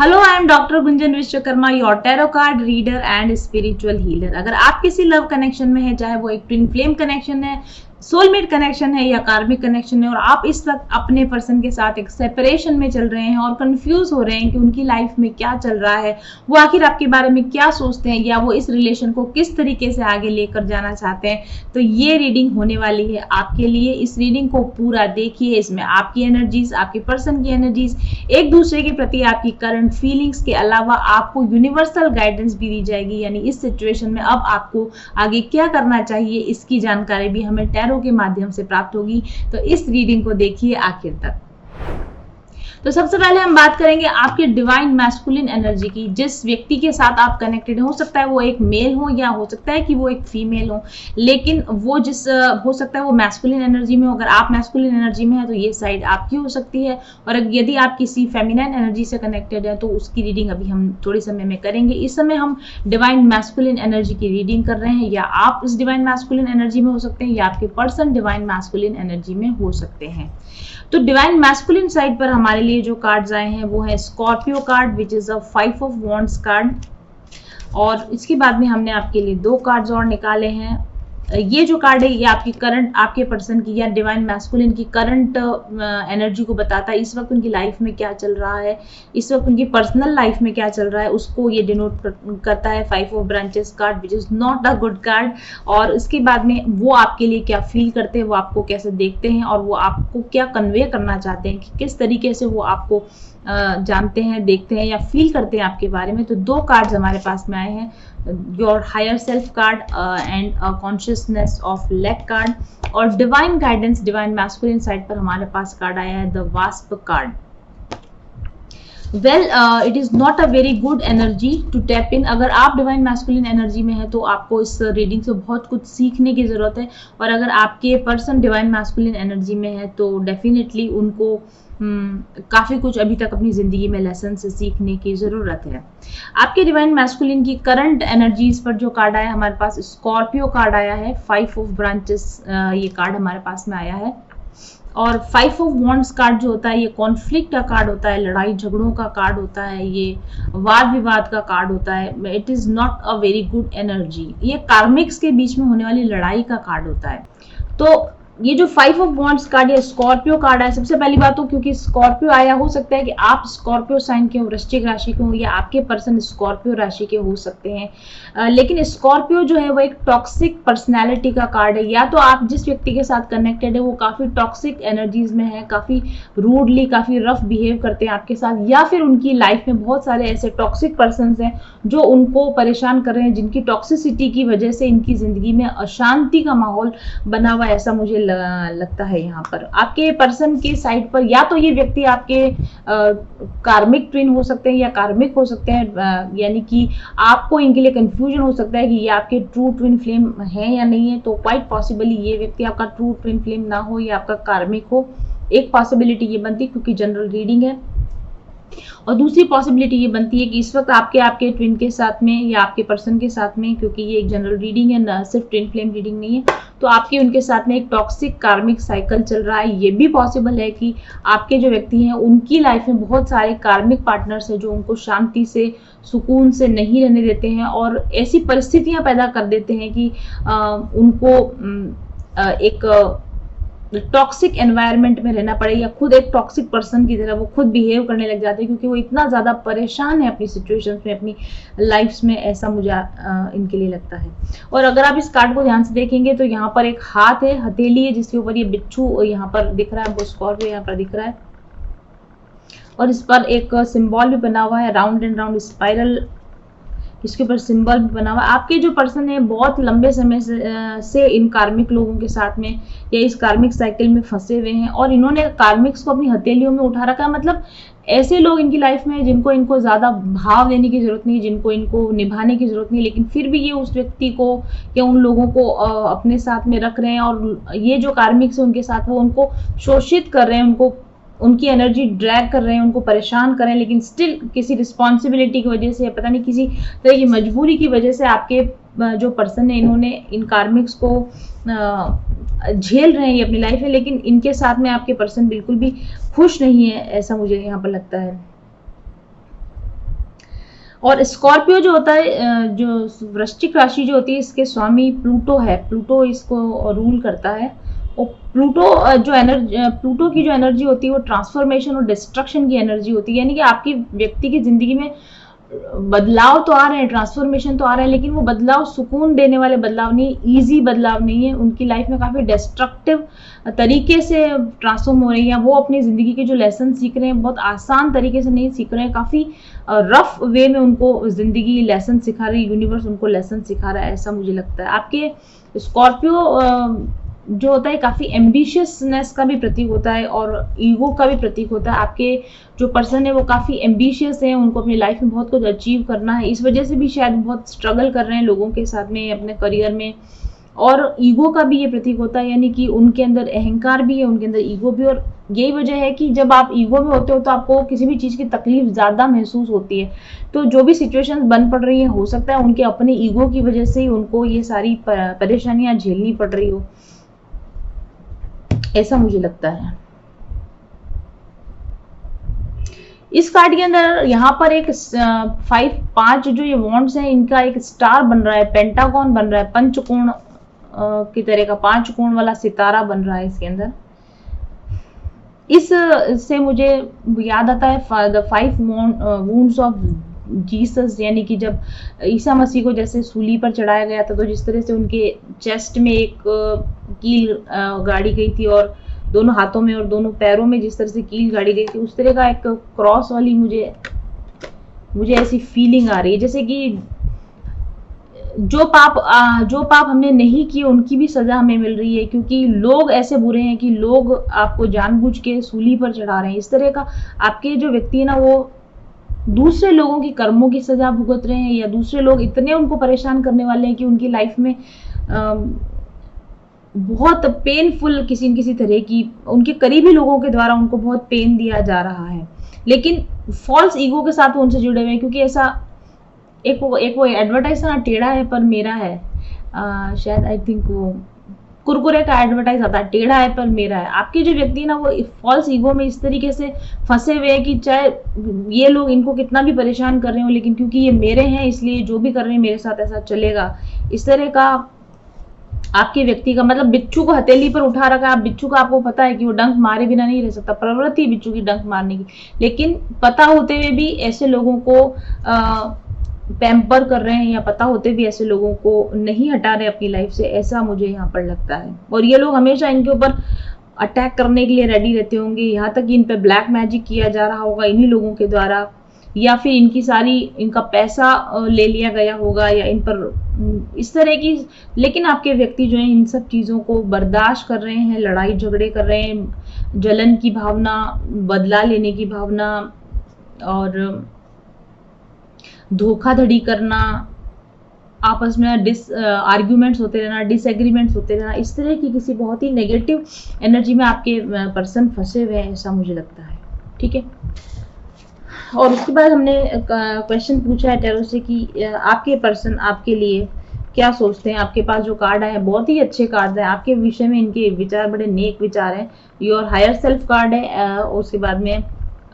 Hello, I am doctor Gunjan Vishwakarma, your tarot card reader and spiritual healer. अगर आप किसी love connection में है, चाहे वो एक ट्विन फ्लेम कनेक्शन है, सोलमेट कनेक्शन है या कार्मिक कनेक्शन है, और आप इस वक्त अपने पर्सन के साथ एक सेपरेशन में चल रहे हैं और कंफ्यूज हो रहे हैं कि उनकी लाइफ में क्या चल रहा है, वो आखिर आपके बारे में क्या सोचते हैं या वो इस रिलेशन को किस तरीके से आगे लेकर जाना चाहते हैं, तो ये रीडिंग होने वाली है आपके लिए। इस रीडिंग को पूरा देखिए, इसमें आपकी एनर्जीज, आपके पर्सन की एनर्जीज, एक दूसरे के प्रति आपकी करंट फीलिंग्स के अलावा आपको यूनिवर्सल गाइडेंस भी दी जाएगी, यानी इस सिचुएशन में अब आपको आगे क्या करना चाहिए इसकी जानकारी भी हमें टैरो के माध्यम से प्राप्त होगी। तो इस रीडिंग को देखिए आखिर तक। तो सबसे पहले हम बात करेंगे आपके डिवाइन मैस्कुलिन एनर्जी की। जिस व्यक्ति के साथ आप कनेक्टेड हो सकता है वो एक मेल हो या हो सकता है कि वो एक फीमेल हो, लेकिन वो हो सकता है वो मैस्कुलिन एनर्जी में हो। अगर आप मैस्कुलिन एनर्जी में है तो ये साइड आपकी हो सकती है, और यदि आप किसी फेमिनाइन एनर्जी से कनेक्टेड है तो उसकी रीडिंग अभी हम थोड़े समय में करेंगे। इस समय हम डिवाइन मैस्कुलिन एनर्जी की रीडिंग कर रहे हैं, या आप इस डिवाइन मैस्कुलिन एनर्जी में हो सकते हैं या आपके पर्सन डिवाइन मैस्कुलिन एनर्जी में हो सकते हैं। तो डिवाइन मैस्कुलिन साइड पर हमारे लिए जो कार्ड्स आए हैं वो है Scorpio card, which is a 5 of wands card, और इसके बाद में हमने आपके लिए 2 कार्ड्स और निकाले हैं। ये जो कार्ड है ये आपकी करंट, आपके पर्सन की या डिवाइन मैस्कुलिन की करंट एनर्जी को बताता है। इस वक्त उनकी लाइफ में क्या चल रहा है, इस वक्त उनकी पर्सनल लाइफ में क्या चल रहा है, उसको ये डिनोट करता है। 5 of branches card, which is not a good card. और इसके बाद में वो आपके लिए क्या फील करते हैं, वो आपको कैसे देखते हैं, और वो आपको क्या कन्वे करना चाहते हैं, कि किस तरीके से वो आपको जानते हैं, देखते हैं या फील करते हैं आपके बारे में। तो 2 कार्ड्स हमारे पास में आए हैं, your higher self card and consciousness of lack card, और divine guidance divine masculine side पर हमारे पास कार्ड आया है the wasp card. Well, it is not a very good energy to tap in. अगर आप डिवाइन मैस्कुलिन एनर्जी में है तो आपको इस रीडिंग से बहुत कुछ सीखने की जरूरत है, और अगर आपके पर्सन डिवाइन मैस्कुलिन एनर्जी में है तो डेफिनेटली उनको काफ़ी कुछ अभी तक अपनी ज़िंदगी में लेसन से सीखने की ज़रूरत है। आपके डिवाइन मैस्कुलिन की करंट एनर्जीज पर जो कार्ड आया हमारे पास स्कॉर्पियो कार्ड आया है, 5 ऑफ ब्रांचेस ये कार्ड हमारे पास में आया है। और 5 ऑफ वॉन्ड्स कार्ड जो होता है ये कॉन्फ्लिक्ट का कार्ड होता है, लड़ाई झगड़ों का कार्ड होता है, ये वाद विवाद का कार्ड होता है। It is not a very good energy. ये कार्मिक्स के बीच में होने वाली लड़ाई का कार्ड होता है। तो ये जो 5 ऑफ वॉन्ड्स कार्ड या स्कॉर्पियो कार्ड है, सबसे पहली बात तो क्योंकि स्कॉर्पियो आया, हो सकता है कि आप स्कॉर्पियो साइन के हो, वृश्चिक राशि के हो, या आपके पर्सन स्कॉर्पियो राशि के हो सकते हैं। लेकिन स्कॉर्पियो जो है वो एक टॉक्सिक पर्सनैलिटी का कार्ड है। या तो आप जिस व्यक्ति के साथ कनेक्टेड है वो काफ़ी टॉक्सिक एनर्जीज में है, काफ़ी रूडली, काफ़ी रफ बिहेव करते हैं आपके साथ, या फिर उनकी लाइफ में बहुत सारे ऐसे टॉक्सिक पर्सन हैं जो उनको परेशान कर रहे हैं, जिनकी टॉक्सिसिटी की वजह से इनकी ज़िंदगी में अशांति का माहौल बना हुआ, ऐसा मुझे लगता है। यहाँ पर आपके पर्सन के साइड पर या तो ये व्यक्ति आपके कार्मिक ट्विन हो सकते हैं या कार्मिक हो सकते हैं, यानी कि आपको इनके लिए कंफ्यूजन हो सकता है कि ये आपके ट्रू ट्विन फ्लेम है या नहीं है। तो क्वाइट पॉसिबली ये व्यक्ति आपका ट्रू ट्विन फ्लेम ना हो या आपका कार्मिक हो, एक पॉसिबिलिटी ये बनती है क्योंकि जनरल रीडिंग है। और दूसरी पॉसिबिलिटी ये बनती है कि इस वक्त आपके ट्विन के साथ में या आपके पर्सन के साथ में, क्योंकि ये एक जनरल रीडिंग है, ना सिर्फ ट्विन फ्लेम रीडिंग नहीं है, तो आपके उनके साथ में एक टॉक्सिक कार्मिक साइकिल चल रहा है। ये भी पॉसिबल है कि आपके जो व्यक्ति हैं उनकी लाइफ में बहुत सारे कार्मिक पार्टनर्स हैं जो उनको शांति से, सुकून से नहीं रहने देते हैं, और ऐसी परिस्थितियां पैदा कर देते हैं कि उनको एक टॉक्सिक एनवायरनमेंट में रहना पड़े, या खुद एक टॉक्सिक पर्सन की तरह वो खुद बिहेव करने लग जाते हैं, क्योंकि वो इतना ज़्यादा परेशान है अपनी सिचुएशंस में, अपनी लाइफ्स में, ऐसा मुझे इनके लिए लगता है। और अगर आप इस कार्ड को ध्यान से देखेंगे तो यहाँ पर एक हाथ है, हथेली है, जिसके ऊपर ये बिच्छू यहाँ पर दिख रहा है, वो स्कॉर्पियो यहाँ पर दिख रहा है, और इस पर एक सिंबल भी बना हुआ है, राउंड एंड राउंड स्पाइरल, इसके ऊपर सिंबल भी बना हुआ है। आपके जो पर्सन है बहुत लंबे समय से इन कार्मिक लोगों के साथ में या इस कार्मिक साइकिल में फंसे हुए हैं, और इन्होंने कार्मिक्स को अपनी हथेलियों में उठा रखा है। मतलब ऐसे लोग इनकी लाइफ में जिनको इनको ज़्यादा भाव देने की जरूरत नहीं, जिनको इनको निभाने की जरूरत नहीं, लेकिन फिर भी ये उस व्यक्ति को या उन लोगों को अपने साथ में रख रहे हैं, और ये जो कार्मिक्स है उनके साथ वो उनको शोषित कर रहे हैं, उनको उनकी एनर्जी ड्रैग कर रहे हैं, उनको परेशान कर रहे हैं, लेकिन स्टिल किसी रिस्पॉन्सिबिलिटी की वजह से या पता नहीं किसी तरह की मजबूरी की वजह से आपके जो पर्सन है इन्होंने इन कार्मिक्स को झेल रहे हैं ये अपनी लाइफ में, लेकिन इनके साथ में आपके पर्सन बिल्कुल भी खुश नहीं है, ऐसा मुझे यहाँ पर लगता है। और स्कॉर्पियो जो होता है, जो वृश्चिक राशि जो होती है, इसके स्वामी प्लूटो है। प्लूटो इसको रूल करता है। और प्लूटो जो एनर्जी, प्लूटो की जो एनर्जी होती है वो ट्रांसफॉर्मेशन और डिस्ट्रक्शन की एनर्जी होती है। यानी कि आपकी व्यक्ति की जिंदगी में बदलाव तो आ रहे हैं, ट्रांसफॉर्मेशन तो आ रहा है, लेकिन वो बदलाव सुकून देने वाले बदलाव नहीं, इजी बदलाव नहीं है। उनकी लाइफ में काफी डिस्ट्रक्टिव तरीके से ट्रांसफॉर्म हो रही है। वो अपनी जिंदगी के जो लेसन सीख रहे हैं बहुत आसान तरीके से नहीं सीख रहे हैं, काफी रफ वे में उनको जिंदगी लेसन सिखा रही है, यूनिवर्स उनको लेसन सिखा रहा है, ऐसा मुझे लगता है। आपके स्कॉर्पियो जो होता है काफी एम्बिशियसनेस का भी प्रतीक होता है और ईगो का भी प्रतीक होता है। आपके जो पर्सन है वो काफी एम्बिशियस है, उनको अपनी लाइफ में बहुत कुछ अचीव करना है, इस वजह से भी शायद बहुत स्ट्रगल कर रहे हैं लोगों के साथ में अपने करियर में। और ईगो का भी ये प्रतीक होता है, यानी कि उनके अंदर अहंकार भी है, उनके अंदर ईगो भी। और यही वजह है कि जब आप ईगो में होते हो तो आपको किसी भी चीज की तकलीफ ज्यादा महसूस होती है। तो जो भी सिचुएशंस बन पड़ रही है, हो सकता है उनके अपने ईगो की वजह से ही उनको ये सारी परेशानियां झेलनी पड़ रही हो, ऐसा मुझे लगता है। इस कार्ड के अंदर यहाँ पर एक 5 जो ये वॉन्ड्स हैं, इनका एक स्टार बन रहा है, पेंटागन बन रहा है, पंचकोण की तरह का 5 कोण वाला सितारा बन रहा है इसके अंदर। इस से मुझे याद आता है द 5 वुंड्स ऑफ जीसस, यानी कि जब ईसा मसीह को जैसे सूली पर चढ़ाया गया था, तो जिस तरह से उनके चेस्ट में एक कील गाड़ी गई थी और दोनों हाथों में और दोनों पैरों में जिस तरह से कील गाड़ी गई थी, उस तरह का एक क्रॉस वाली मुझे ऐसी फीलिंग आ रही है, जैसे कि जो पाप हमने नहीं किए उनकी भी सजा हमें मिल रही है, क्योंकि लोग ऐसे बुरे हैं कि लोग आपको जानबूझ के सूली पर चढ़ा रहे हैं। इस तरह का आपके जो व्यक्ति है ना, वो दूसरे लोगों की कर्मों की सजा भुगत रहे हैं, या दूसरे लोग इतने उनको परेशान करने वाले हैं कि उनकी लाइफ में बहुत पेनफुल किसी न किसी तरह की उनके करीबी लोगों के द्वारा उनको बहुत पेन दिया जा रहा है, लेकिन फॉल्स ईगो के साथ वो उनसे जुड़े हुए हैं। क्योंकि ऐसा एक वो एडवर्टाइज ना, टेढ़ा है पर मेरा है, शायद आई थिंक वो कुरकुरे का एडवर्टाइज आता है, टेढ़ा है पर मेरा है। आपके जो व्यक्ति है ना, वो फॉल्स ईगो में इस तरीके से फंसे हुए हैं कि चाहे ये लोग इनको कितना भी परेशान कर रहे हो, लेकिन क्योंकि ये मेरे हैं इसलिए जो भी कर रहे हैं मेरे साथ ऐसा चलेगा। इस तरह का आपके व्यक्ति का मतलब बिच्छू को हथेली पर उठा रखा है। आप बिच्छू का, आपको पता है कि वो डंक मारे बिना नहीं रह सकता, प्रवृत्ति बिच्छू की डंक मारने की, लेकिन पता होते हुए भी ऐसे लोगों को पैम्पर कर रहे हैं, या पता होते भी ऐसे लोगों को नहीं हटा रहे अपनी लाइफ से, ऐसा मुझे यहाँ पर लगता है। और ये लोग हमेशा इनके ऊपर अटैक करने के लिए रेडी रहते होंगे, यहाँ तक कि इन पे ब्लैक मैजिक किया जा रहा होगा इन्हीं लोगों के द्वारा, या फिर इनका पैसा ले लिया गया होगा, या इन पर इस तरह की। लेकिन आपके व्यक्ति जो है इन सब चीजों को बर्दाश्त कर रहे हैं, लड़ाई झगड़े कर रहे हैं, जलन की भावना, बदला लेने की भावना और धोखाधड़ी करना, आपस में आर्ग्यूमेंट्स होते रहना, डिसएग्रीमेंट्स होते रहना, इस तरह की किसी बहुत ही नेगेटिव एनर्जी में आपके पर्सन फंसे हुए हैं, ऐसा मुझे लगता है। ठीक है, और उसके बाद हमने क्वेश्चन पूछा है टैरो से कि आपके पर्सन आपके लिए क्या सोचते हैं। आपके पास जो कार्ड आए हैं बहुत ही अच्छे कार्ड हैं, आपके विषय में इनके विचार बड़े नेक विचार हैं। योर हायर सेल्फ कार्ड है, उसके बाद में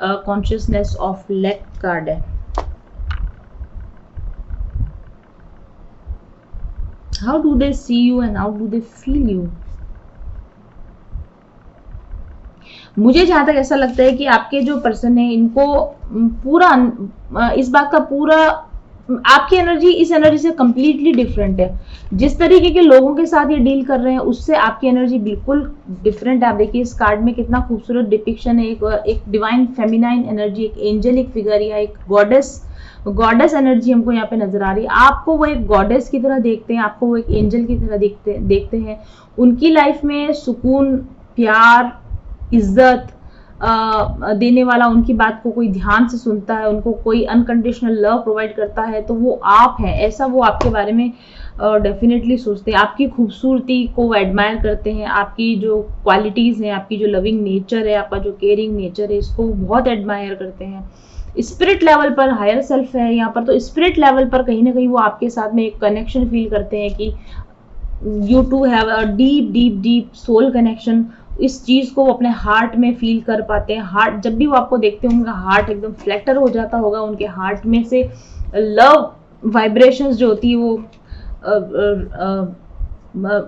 कॉन्शियसनेस ऑफ लैक कार्ड है। How do they see you and how do they feel you. मुझे जहां तक ऐसा लगता है कि आपके जो पर्सन है इनको पूरा इस बात का पूरा, आपकी एनर्जी इस एनर्जी से कंप्लीटली डिफरेंट है। जिस तरीके के लोगों के साथ ये डील कर रहे हैं उससे आपकी एनर्जी बिल्कुल डिफरेंट है। आप देखिए इस कार्ड में कितना खूबसूरत डिपिक्शन है, एक डिवाइन फेमिनाइन एनर्जी, एक एंजेलिक फिगर या एक गॉडेस एनर्जी हमको यहाँ पे नजर आ रही है। आपको वो एक गॉडेस की तरह देखते हैं, आपको वो एक एंजल की तरह देखते हैं। उनकी लाइफ में सुकून, प्यार, इज्जत देने वाला, उनकी बात को कोई ध्यान से सुनता है, उनको कोई अनकंडीशनल लव प्रोवाइड करता है, तो वो आप हैं, ऐसा वो आपके बारे में डेफिनेटली सोचते हैं। आपकी खूबसूरती को वो एडमायर करते हैं, आपकी जो क्वालिटीज हैं, आपकी जो लविंग नेचर है, आपका जो केयरिंग नेचर है, इसको बहुत एडमायर करते हैं। स्पिरिट लेवल पर हायर सेल्फ है यहाँ पर, तो स्पिरिट लेवल पर कहीं ना कहीं वो आपके साथ में एक कनेक्शन फील करते हैं कि you two have a deep deep deep soul connection. इस चीज को वो अपने हार्ट में फील कर पाते हैं। हार्ट, जब भी वो आपको देखते हैं उनका हार्ट एकदम फ्लैटर हो जाता होगा, उनके हार्ट में से लव वाइब्रेशंस जो होती है वो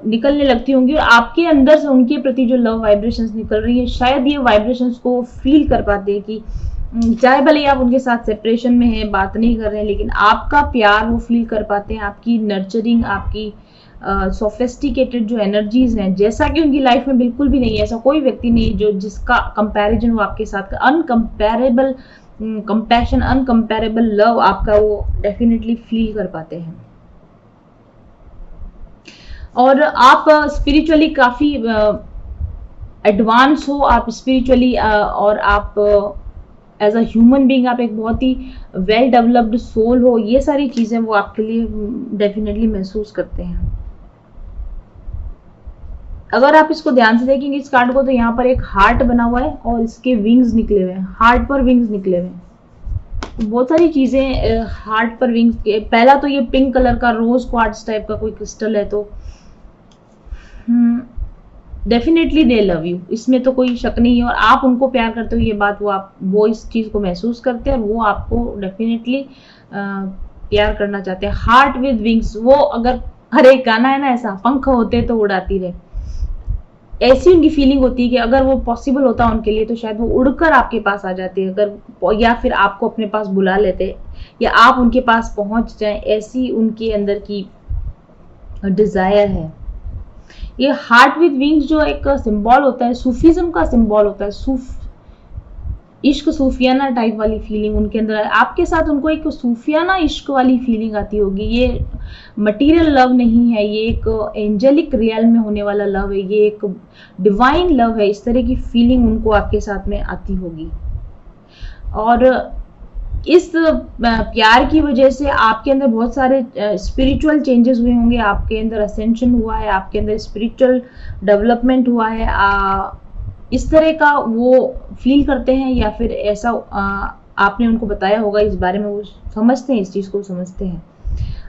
निकलने लगती होंगी, और आपके अंदर से उनके प्रति जो लव वाइब्रेशंस निकल रही है, शायद ये वाइब्रेशंस को फील कर पाते हैं कि चाहे भले आप उनके साथ सेपरेशन में हैं, बात नहीं कर रहे हैं, लेकिन आपका प्यार वो फील कर पाते हैं, आपकी नर्चरिंग, आपकी सोफिस्टिकेटेड जो एनर्जीज हैं, जैसा कि उनकी लाइफ में बिल्कुल भी नहीं है। ऐसा कोई व्यक्ति नहीं जो जिसका कंपैरिजन वो आपके साथ, अनकंपेरेबल कंपैशन, अनकंपेरेबल लव आपका वो डेफिनेटली फील कर पाते हैं। और आप स्पिरिचुअली काफी एडवांस हो, आप स्पिरिचुअली और आप एज अ ह्यूमन बीइंग आप एक बहुत ही वेल डेवलप्ड सोल हो, ये सारी चीजें वो आपके लिए डेफिनेटली महसूस करते हैं। अगर आप इसको ध्यान से देखेंगे इस कार्ड को, तो यहाँ पर एक हार्ट बना हुआ है और इसके विंग्स निकले हुए हैं, हार्ट पर विंग्स निकले हुए हैं। बहुत सारी चीजें हार्ट पर विंग्स के, पहला तो ये पिंक कलर का रोज क्वार्ट्ज टाइप का कोई क्रिस्टल है, तो डेफिनेटली दे लव यू, इसमें तो कोई शक नहीं है। और आप उनको प्यार करते हो, ये बात वो इस चीज को महसूस करते हैं, और वो आपको डेफिनेटली प्यार करना चाहते हैं। हार्ट विद विंग्स, वो अगर हर एक गाना है ना ऐसा, पंख होते तो उड़ाती रहे, ऐसी उनकी फीलिंग होती है कि अगर वो पॉसिबल होता उनके लिए तो शायद वो उड़कर आपके पास आ जाते हैं, अगर, या फिर आपको अपने पास बुला लेते, या आप उनके पास पहुंच जाएं, ऐसी उनके अंदर की डिजायर है। ये हार्ट विद विंग्स जो एक सिंबल होता है, सूफीज्म का सिंबल होता है, इश्क सूफियाना टाइप वाली फीलिंग उनके अंदर है। आपके साथ उनको एक सूफियाना इश्क वाली फीलिंग आती होगी। ये मटेरियल लव नहीं है, ये एक एंजेलिक रियल में होने वाला लव है, ये एक डिवाइन लव है। इस तरह की फीलिंग उनको आपके साथ में आती होगी। और इस प्यार की वजह से आपके अंदर बहुत सारे स्पिरिचुअल चेंजेस हुए होंगे, आपके अंदर असेंशन हुआ है, आपके अंदर स्पिरिचुअल डेवलपमेंट हुआ है। इस तरह का वो फील करते हैं, या फिर ऐसा आपने उनको बताया होगा इस बारे में, वो समझते हैं, इस चीज को समझते हैं।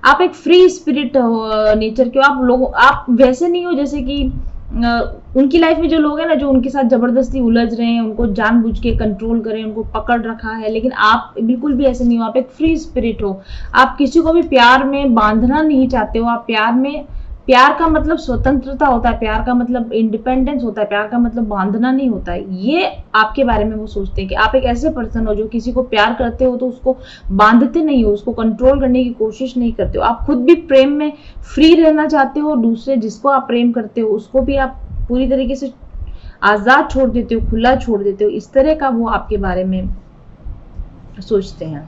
आप एक फ्री स्पिरिट नेचर के हो, आप वैसे नहीं हो जैसे कि उनकी लाइफ में जो लोग हैं ना, जो उनके साथ जबरदस्ती उलझ रहे हैं, उनको जानबूझ के कंट्रोल करें, उनको पकड़ रखा है, लेकिन आप बिल्कुल भी ऐसे नहीं हो। आप एक फ्री स्पिरिट हो, आप किसी को भी प्यार में बांधना नहीं चाहते हो। आप प्यार का मतलब स्वतंत्रता होता है, प्यार का मतलब इंडिपेंडेंस होता है, प्यार का मतलब बांधना नहीं होता है। ये आपके बारे में वो सोचते हैं कि आप एक ऐसे पर्सन हो जो किसी को प्यार करते हो तो उसको बांधते नहीं हो, उसको कंट्रोल करने की कोशिश नहीं करते हो। आप खुद भी प्रेम में फ्री रहना चाहते हो, दूसरे जिसको आप प्रेम करते हो उसको भी आप पूरी तरीके से आजाद छोड़ देते हो, खुला छोड़ देते हो। इस तरह का वो आपके बारे में सोचते हैं।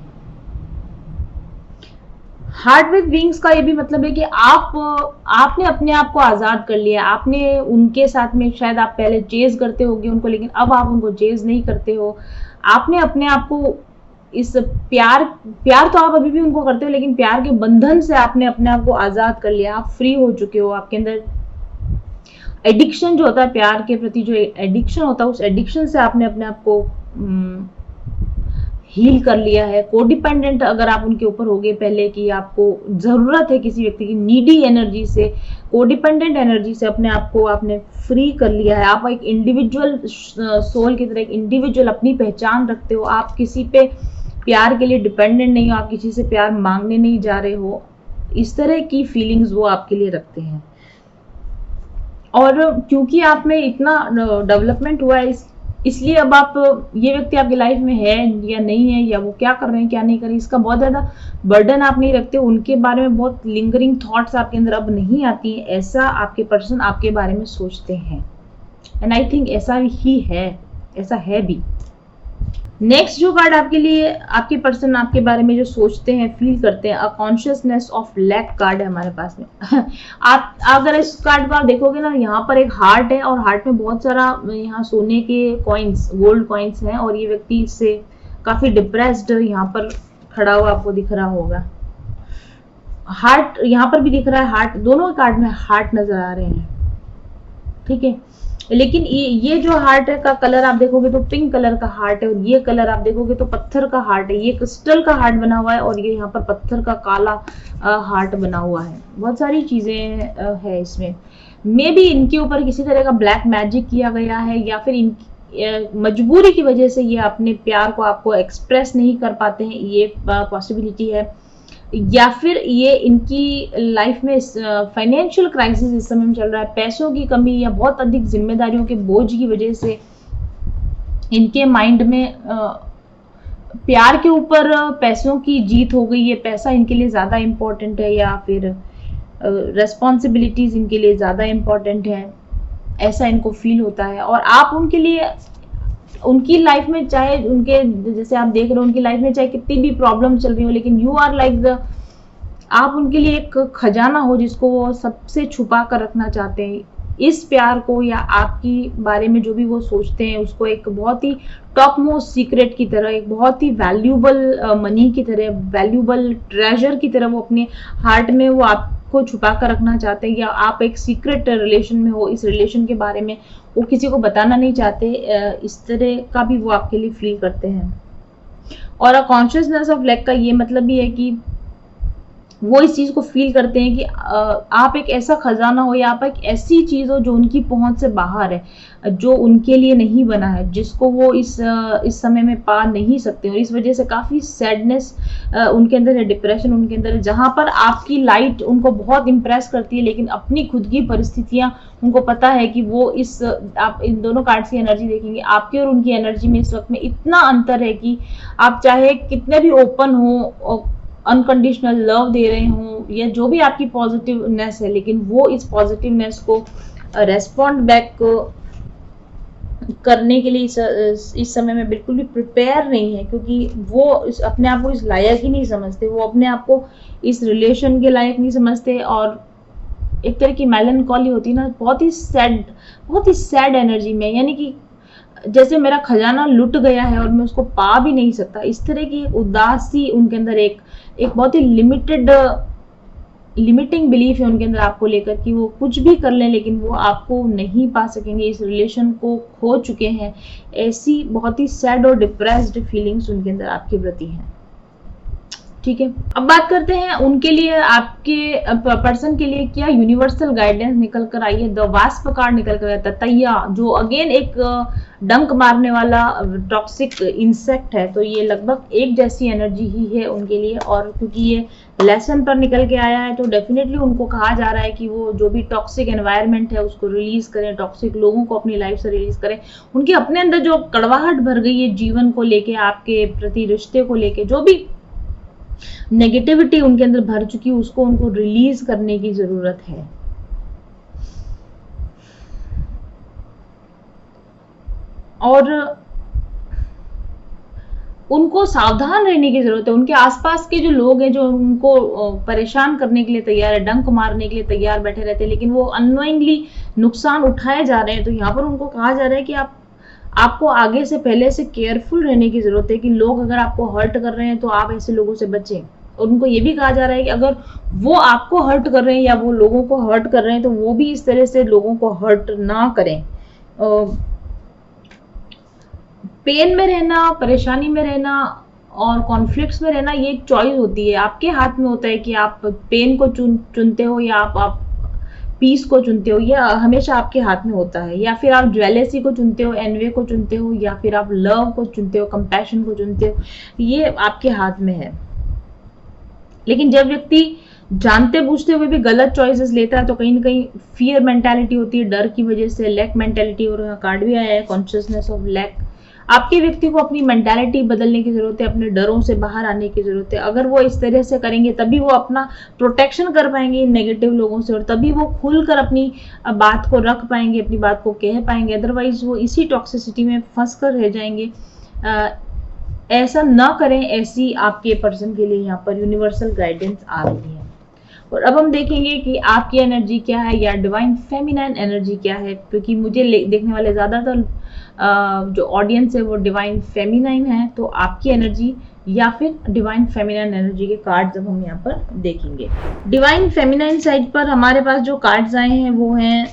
हार्ट विद विंग्स का ये भी मतलब है कि आपने अपने आप को आजाद कर लिया। आपने उनके साथ में, शायद आप पहले चेज करते होगे उनको, लेकिन अब आप उनको चेज नहीं करते हो। आपने अपने आप को इस प्यार तो आप अभी भी उनको करते हो, लेकिन प्यार के बंधन से आपने अपने आप को आजाद कर लिया। आप फ्री हो चुके हो। आपके अंदर एडिक्शन जो होता है, प्यार के प्रति जो एडिक्शन होता है, उस एडिक्शन से आपने अपने आप को हील कर लिया है। कोडिपेंडेंट अगर आप उनके ऊपर हो गए पहले, कि आपको जरूरत है किसी व्यक्ति की, नीडी एनर्जी से, कोडिपेंडेंट एनर्जी से अपने आप को आपने फ्री कर लिया है। आप एक इंडिविजुअल सोल की तरह, एक इंडिविजुअल अपनी पहचान रखते हो। आप किसी पे प्यार के लिए डिपेंडेंट नहीं हो, आप किसी से प्यार मांगने नहीं जा रहे हो। इस तरह की फीलिंग्स वो आपके लिए रखते हैं। और क्योंकि आप में इतना डेवलपमेंट हुआ है, इसलिए अब आप, ये व्यक्ति आपकी लाइफ में है या नहीं है, या वो क्या कर रहे हैं क्या नहीं कर रहे, इसका बहुत ज्यादा बर्डन आप नहीं रखते। उनके बारे में बहुत लिंगरिंग थॉट्स आपके अंदर अब नहीं आती हैं। ऐसा आपके पर्सन आपके बारे में सोचते हैं, एंड आई थिंक ऐसा ही है, ऐसा है भी। नेक्स्ट जो कार्ड आपके लिए, आपके पर्सन आपके बारे में जो सोचते हैं, फील करते हैं, अ कॉन्शियसनेस ऑफ लैक कार्ड है हमारे पास में। आप अगर इस कार्ड को आप देखोगे ना, यहाँ पर एक हार्ट है, और हार्ट में बहुत सारा यहाँ सोने के कॉइन्स, गोल्ड कॉइन्स हैं, और ये व्यक्ति इससे काफी डिप्रेस्ड यहाँ पर खड़ा हुआ आपको दिख रहा होगा। हार्ट यहाँ पर भी दिख रहा है, हार्ट, दोनों कार्ड में हार्ट नजर आ रहे हैं, ठीक है। लेकिन ये जो हार्ट है का कलर आप देखोगे तो पिंक कलर का हार्ट है, और ये कलर आप देखोगे तो पत्थर का हार्ट है। ये क्रिस्टल का हार्ट बना हुआ है, और ये यहाँ पर पत्थर का काला हार्ट बना हुआ है। बहुत सारी चीजें है इसमें। मे बी इनके ऊपर किसी तरह का ब्लैक मैजिक किया गया है, या फिर मजबूरी की वजह से ये अपने प्यार को आपको एक्सप्रेस नहीं कर पाते हैं, ये पॉसिबिलिटी है। या फिर ये इनकी लाइफ में फाइनेंशियल क्राइसिस इस समय में चल रहा है, पैसों की कमी या बहुत अधिक जिम्मेदारियों के बोझ की वजह से इनके माइंड में प्यार के ऊपर पैसों की जीत हो गई है, पैसा इनके लिए ज़्यादा इम्पोर्टेंट है, या फिर रिस्पॉन्सिबिलिटीज इनके लिए ज़्यादा इम्पोर्टेंट है, ऐसा इनको फील होता है। और आप उनके लिए, उनकी लाइफ में चाहे उनके, जैसे आप देख रहे हो उनकी लाइफ में चाहे कितनी भी प्रॉब्लम चल रही हो, लेकिन यू आर लाइक द, आप उनके लिए एक खजाना हो जिसको वो सबसे छुपा कर रखना चाहते हैं। इस प्यार को या आपकी बारे में जो भी वो सोचते हैं उसको एक बहुत ही टॉप मोस्ट सीक्रेट की तरह, एक बहुत ही वैल्यूबल मनी की तरह, वैल्यूबल ट्रेजर की तरह वो अपने हार्ट में वो आपको छुपा कर रखना चाहते हैं, या आप एक सीक्रेट रिलेशन में हो, इस रिलेशन के बारे में वो किसी को बताना नहीं चाहते, इस तरह का भी वो आपके लिए फील करते हैं। और अ कॉन्शियसनेस ऑफ लैक का ये मतलब भी है कि वो इस चीज को फील करते हैं कि आप एक ऐसा खजाना हो या आप एक ऐसी चीज हो जो उनकी पहुंच से बाहर है, जो उनके लिए नहीं बना है, जिसको वो इस समय में पा नहीं सकते। और इस वजह से काफी सैडनेस उनके अंदर है, डिप्रेशन उनके अंदर है, जहां पर आपकी लाइट उनको बहुत इंप्रेस करती है, लेकिन अपनी खुद की परिस्थितियां उनको पता है कि वो इस, आप इन दोनों कार्ड्स की एनर्जी देखेंगे, आपके और उनकी एनर्जी में इस वक्त में इतना अंतर है कि आप चाहे कितने भी ओपन हो, अनकंडीशनल लव दे रहे हो, या जो भी आपकी पॉजिटिवनेस है, लेकिन वो इस पॉजिटिवनेस को रेस्पॉन्ड बैक करने के लिए इस समय में बिल्कुल भी प्रिपेयर नहीं है, क्योंकि वो अपने आप को इस लायक ही नहीं समझते, वो अपने आप को इस रिलेशन के लायक नहीं समझते। और एक तरह की मेलनकॉली होती है ना, बहुत ही सैड एनर्जी में, यानी कि जैसे मेरा खजाना लुट गया है और मैं उसको पा भी नहीं सकता, इस तरह की उदासी उनके अंदर, एक बहुत ही लिमिटिंग बिलीफ है उनके अंदर आपको लेकर कि वो कुछ भी कर लें लेकिन वो आपको नहीं पा सकेंगे, इस रिलेशन को खो चुके हैं। ऐसी बहुत ही सैड और डिप्रेस्ड फीलिंग्स उनके अंदर आपके प्रति हैं। ठीक है, अब बात करते हैं उनके लिए, आपके पर्सन के लिए क्या यूनिवर्सल गाइडेंस निकल कर आई है। द वास्प कार्ड निकल कर आया ततैया, जो अगेन एक डंक मारने वाला टॉक्सिक इंसेक्ट है, तो ये लगभग एक जैसी एनर्जी ही है उनके लिए। और क्योंकि ये लेसन पर निकल के आया है तो डेफिनेटली उनको कहा जा रहा है कि वो जो भी टॉक्सिक एनवायरनमेंट है उसको रिलीज करें, टॉक्सिक लोगों को अपनी लाइफ से रिलीज करें। उनके अपने अंदर जो कड़वाहट भर गई है जीवन को लेके, आपके प्रति रिश्ते को लेके, जो भी नेगेटिविटी उनके अंदर भर चुकी है उसको उनको रिलीज करने की जरूरत है। और उनको सावधान रहने की जरूरत है। उनके आसपास के जो लोग हैं जो उनको परेशान करने के लिए तैयार है, डंक मारने के लिए तैयार बैठे रहते हैं, लेकिन वो अननोइंगली नुकसान उठाए जा रहे हैं। तो यहाँ पर उनको कहा जा रहा है कि आपको आगे से पहले से केयरफुल रहने की जरूरत है कि लोग अगर आपको हर्ट कर रहे हैं तो आप ऐसे लोगों से बचें। और उनको ये भी कहा जा रहा है कि अगर वो आपको हर्ट कर रहे हैं या वो लोगों को हर्ट कर रहे हैं तो वो भी इस तरह से लोगों को हर्ट ना करें। पेन में रहना, परेशानी में रहना और कॉन्फ्लिक्ट्स में रहना, ये एक चॉइस होती है, आपके हाथ में होता है कि आप पेन को चुनते हो या आप पीस को चुनते हो, यह हमेशा आपके हाथ में होता है। या फिर आप ज्वेलेसी को चुनते हो, एनवे को चुनते हो, या फिर आप लव को चुनते हो, कंपैशन को चुनते हो, ये आपके हाथ में है। लेकिन जब व्यक्ति जानते बूझते हुए भी गलत चॉइसेस लेता है तो कहीं ना कहीं फियर मेंटालिटी होती है, डर की वजह से लैक मेंटालिटी, और कार्ड भी आया है कॉन्शियसनेस ऑफ लैक। आपके व्यक्ति को अपनी मेंटालिटी बदलने की जरूरत है, अपने डरों से बाहर आने की जरूरत है। अगर वो इस तरह से करेंगे तभी वो अपना प्रोटेक्शन कर पाएंगे नेगेटिव लोगों से, और तभी वो खुलकर अपनी बात को रख पाएंगे, अपनी बात को कह पाएंगे। अदरवाइज वो इसी टॉक्सिसिटी में फंस कर रह जाएंगे। ऐसा ना करें, ऐसी आपके पर्सन के लिए यहाँ पर यूनिवर्सल गाइडेंस आ रही है। और अब हम देखेंगे कि आपकी एनर्जी क्या है या डिवाइन फेमिनाइन एनर्जी क्या है, क्योंकि मुझे देखने वाले ज्यादातर जो ऑडियंस है वो डिवाइन फेमिनाइन है। तो आपकी एनर्जी या फिर डिवाइन फेमिनाइन एनर्जी के कार्ड्स अब हम यहाँ पर देखेंगे। डिवाइन फेमिनाइन साइड पर हमारे पास जो कार्ड्स आए हैं वो हैं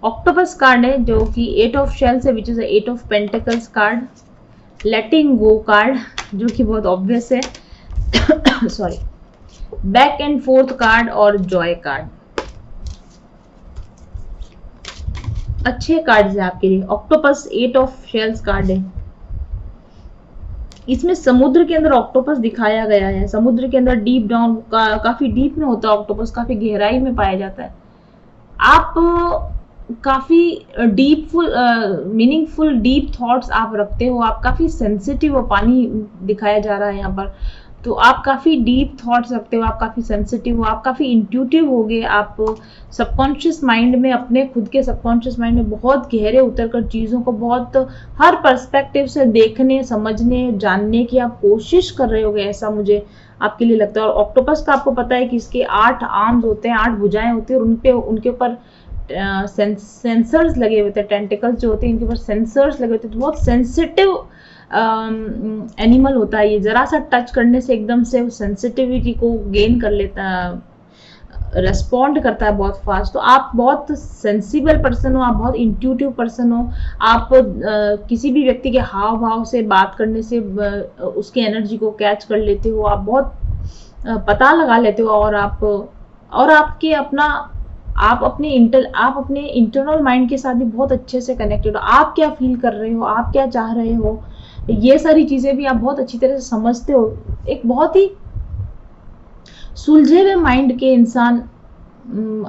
ऑक्टोपस कार्ड है, जो कि 8 ऑफ शेल्स है, which is 8 of pentacles card. Letting go kart, जो कि बहुत ऑब्वियस है sorry, back and forth card और जॉय कार्ड। अच्छे कार्ड्स है आपके लिए। ऑक्टोपस 8 ऑफ शेल्स कार्ड है। इसमें समुद्र के अंदर ऑक्टोपस दिखाया गया है। समुद्र के अंदर डीप डाउन काफी डीप में होता है ऑक्टोपस, काफी गहराई में पाया जाता है। आप काफी डीपफुल मीनिंगफुल डीप थॉट्स आप रखते हो, आप काफी सेंसिटिव हो, पानी दिखाया जा रहा है यहाँ पर, तो आप काफी डीप थॉट्स रखते हो, आप काफी सेंसिटिव हो, आप काफी इंट्यूटिव होगे, आप सबकॉन्शियस माइंड में, अपने खुद के सबकॉन्शियस माइंड में बहुत गहरे उतर कर चीजों को बहुत हर पर्सपेक्टिव से देखने, समझने, जानने की आप कोशिश कर रहे होगे, ऐसा मुझे आपके लिए लगता है। और ऑक्टोपस का आपको पता है कि इसके 8 आर्म्स होते हैं, 8 भुजाएं होती है, और उनके ऊपर सेंसर्स लगे हुए थे, टेंटिकल्स जो होते हैं इनके ऊपर सेंसर्स लगे होते हैं, तो बहुत सेंसिटिव एनिमल होता है ये। जरा सा टच करने से एकदम से सेंसिटिविटी को गेन कर लेता है, रेस्पॉन्ड करता है बहुत फास्ट। तो आप बहुत सेंसिबल पर्सन हो, आप बहुत इंट्यूटिव पर्सन हो, आप किसी भी व्यक्ति के हाव भाव से, बात करने से उसकी एनर्जी को कैच कर लेते हो, आप बहुत पता लगा लेते हो, और आपके आप अपने इंटरनल माइंड के साथ भी बहुत अच्छे से कनेक्टेड हो। आप क्या फील कर रहे हो, आप क्या चाह रहे हो, ये सारी चीजें भी आप बहुत अच्छी तरह से समझते हो। एक बहुत ही सुलझे हुए माइंड के इंसान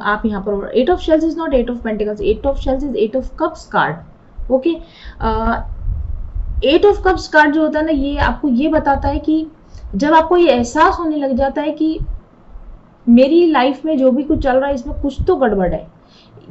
आप यहाँ पर। 8 of shells is not 8 of pentacles, 8 of shells is 8 of cups card. Okay, 8 of cups card जो होता है ना, ये आपको ये बताता है कि जब आपको ये एहसास होने लग जाता है कि मेरी लाइफ में जो भी कुछ चल रहा है इसमें कुछ तो गड़बड़ है,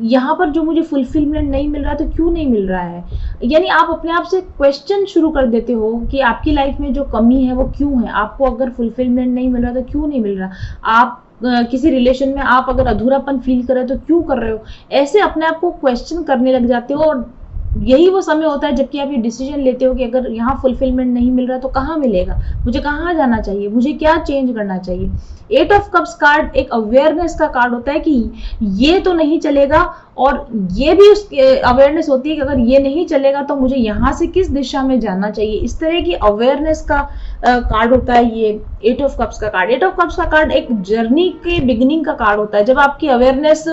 यहाँ पर जो मुझे फुलफिलमेंट नहीं मिल रहा तो क्यों नहीं मिल रहा है, यानी आप अपने आप से क्वेश्चन शुरू कर देते हो कि आपकी लाइफ में जो कमी है वो क्यों है। आपको अगर फुलफिलमेंट नहीं मिल रहा तो क्यों नहीं मिल रहा, आप किसी रिलेशन में आप अगर अधूरापन फील कर रहे हो तो क्यों कर रहे हो, ऐसे अपने आप को क्वेश्चन करने लग जाते हो। और यही वो समय होता है जबकि आप ये डिसीजन लेते हो कि अगर यहाँ फुलफिलमेंट नहीं मिल रहा तो कहाँ मिलेगा, मुझे कहाँ जाना चाहिए, मुझे क्या चेंज करना चाहिए। 8 ऑफ कप्स कार्ड एक अवेयरनेस का कार्ड होता है कि ये तो नहीं चलेगा, और ये भी उस अवेयरनेस होती है कि अगर ये नहीं चलेगा तो मुझे यहाँ से किस दिशा में जाना चाहिए। इस तरह की अवेयरनेस का कार्ड होता है ये 8 ऑफ कप्स का कार्ड। 8 ऑफ कप्स का कार्ड एक जर्नी के बिगिनिंग का कार्ड होता है। जब आपकी अवेयरनेस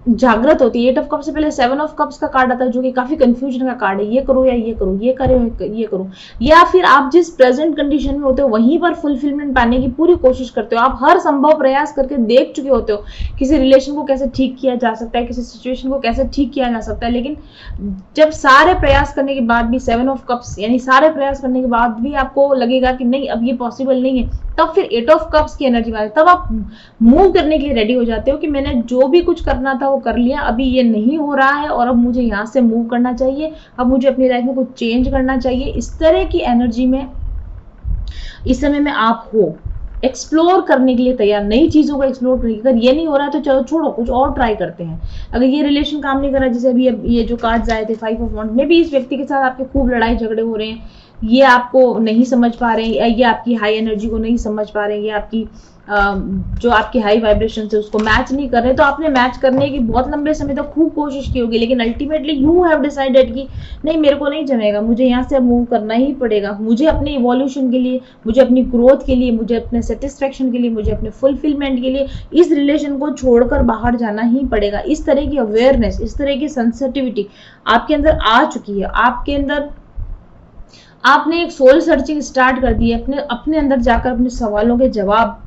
जागृत होती है। 8 ऑफ कप्स से पहले 7 ऑफ कप्स का कार्ड आता है जो कि काफी कंफ्यूजन का कार्ड है, ये करो या ये करो, ये करो ये करो, या फिर आप जिस प्रेजेंट कंडीशन में होते हो वहीं पर फुलफिलमेंट पाने की पूरी कोशिश करते हो। आप हर संभव प्रयास करके देख चुके होते हो किसी रिलेशन को कैसे ठीक किया जा सकता है, किसी सिचुएशन को कैसे ठीक किया जा सकता है, लेकिन जब सारे प्रयास करने के बाद भी 7 ऑफ कप्स यानी सारे प्रयास करने के बाद भी आपको लगेगा कि नहीं अब ये पॉसिबल नहीं है, तब फिर 8 ऑफ कप्स की एनर्जी वाले, तब आप मूव करने के लिए रेडी हो जाते हो कि मैंने जो भी कुछ करना था वो कर लिया, अभी ये नहीं हो रहा है और अब मुझे यहाँ से मूव करना चाहिए, अब मुझे अपनी लाइफ में कुछ चेंज करना चाहिए। इस तरह की एनर्जी में इस समय में आप हो, एक्सप्लोर करने के लिए तैयार, नई चीजों को एक्सप्लोर करने। अगर ये नहीं हो रहा है तो चलो छोड़ो, कुछ और ट्राई करते हैं। अगर ये रिलेशन काम नहीं कर रहा, जैसे अभी ये जो कार्ड्स आए थे 5 ऑफ वांड्स में भी इस व्यक्ति के साथ आपके खूब लड़ाई झगड़े हो रहे हैं, ये आपको नहीं समझ पा रहे हैं, या ये आपकी हाई एनर्जी को नहीं समझ पा रहे हैं, ये आपकी जो आपकी हाई वाइब्रेशन है उसको मैच नहीं कर रहे, तो आपने मैच करने की बहुत लंबे समय तक खूब कोशिश की होगी, लेकिन अल्टीमेटली यू हैव डिसाइडेड कि नहीं मेरे को नहीं जमेगा, मुझे यहाँ से मूव करना ही पड़ेगा, मुझे अपने इवोल्यूशन के लिए, मुझे अपनी ग्रोथ के लिए, मुझे अपने सेटिस्फेक्शन के लिए, मुझे अपने फुलफिलमेंट के लिए इस रिलेशन को छोड़कर बाहर जाना ही पड़ेगा। इस तरह की अवेयरनेस, इस तरह की सेंसिटिविटी आपके अंदर आ चुकी है। आपके अंदर आपने एक सोल सर्चिंग स्टार्ट कर दी है, अपने अंदर जाकर अपने सवालों के जवाब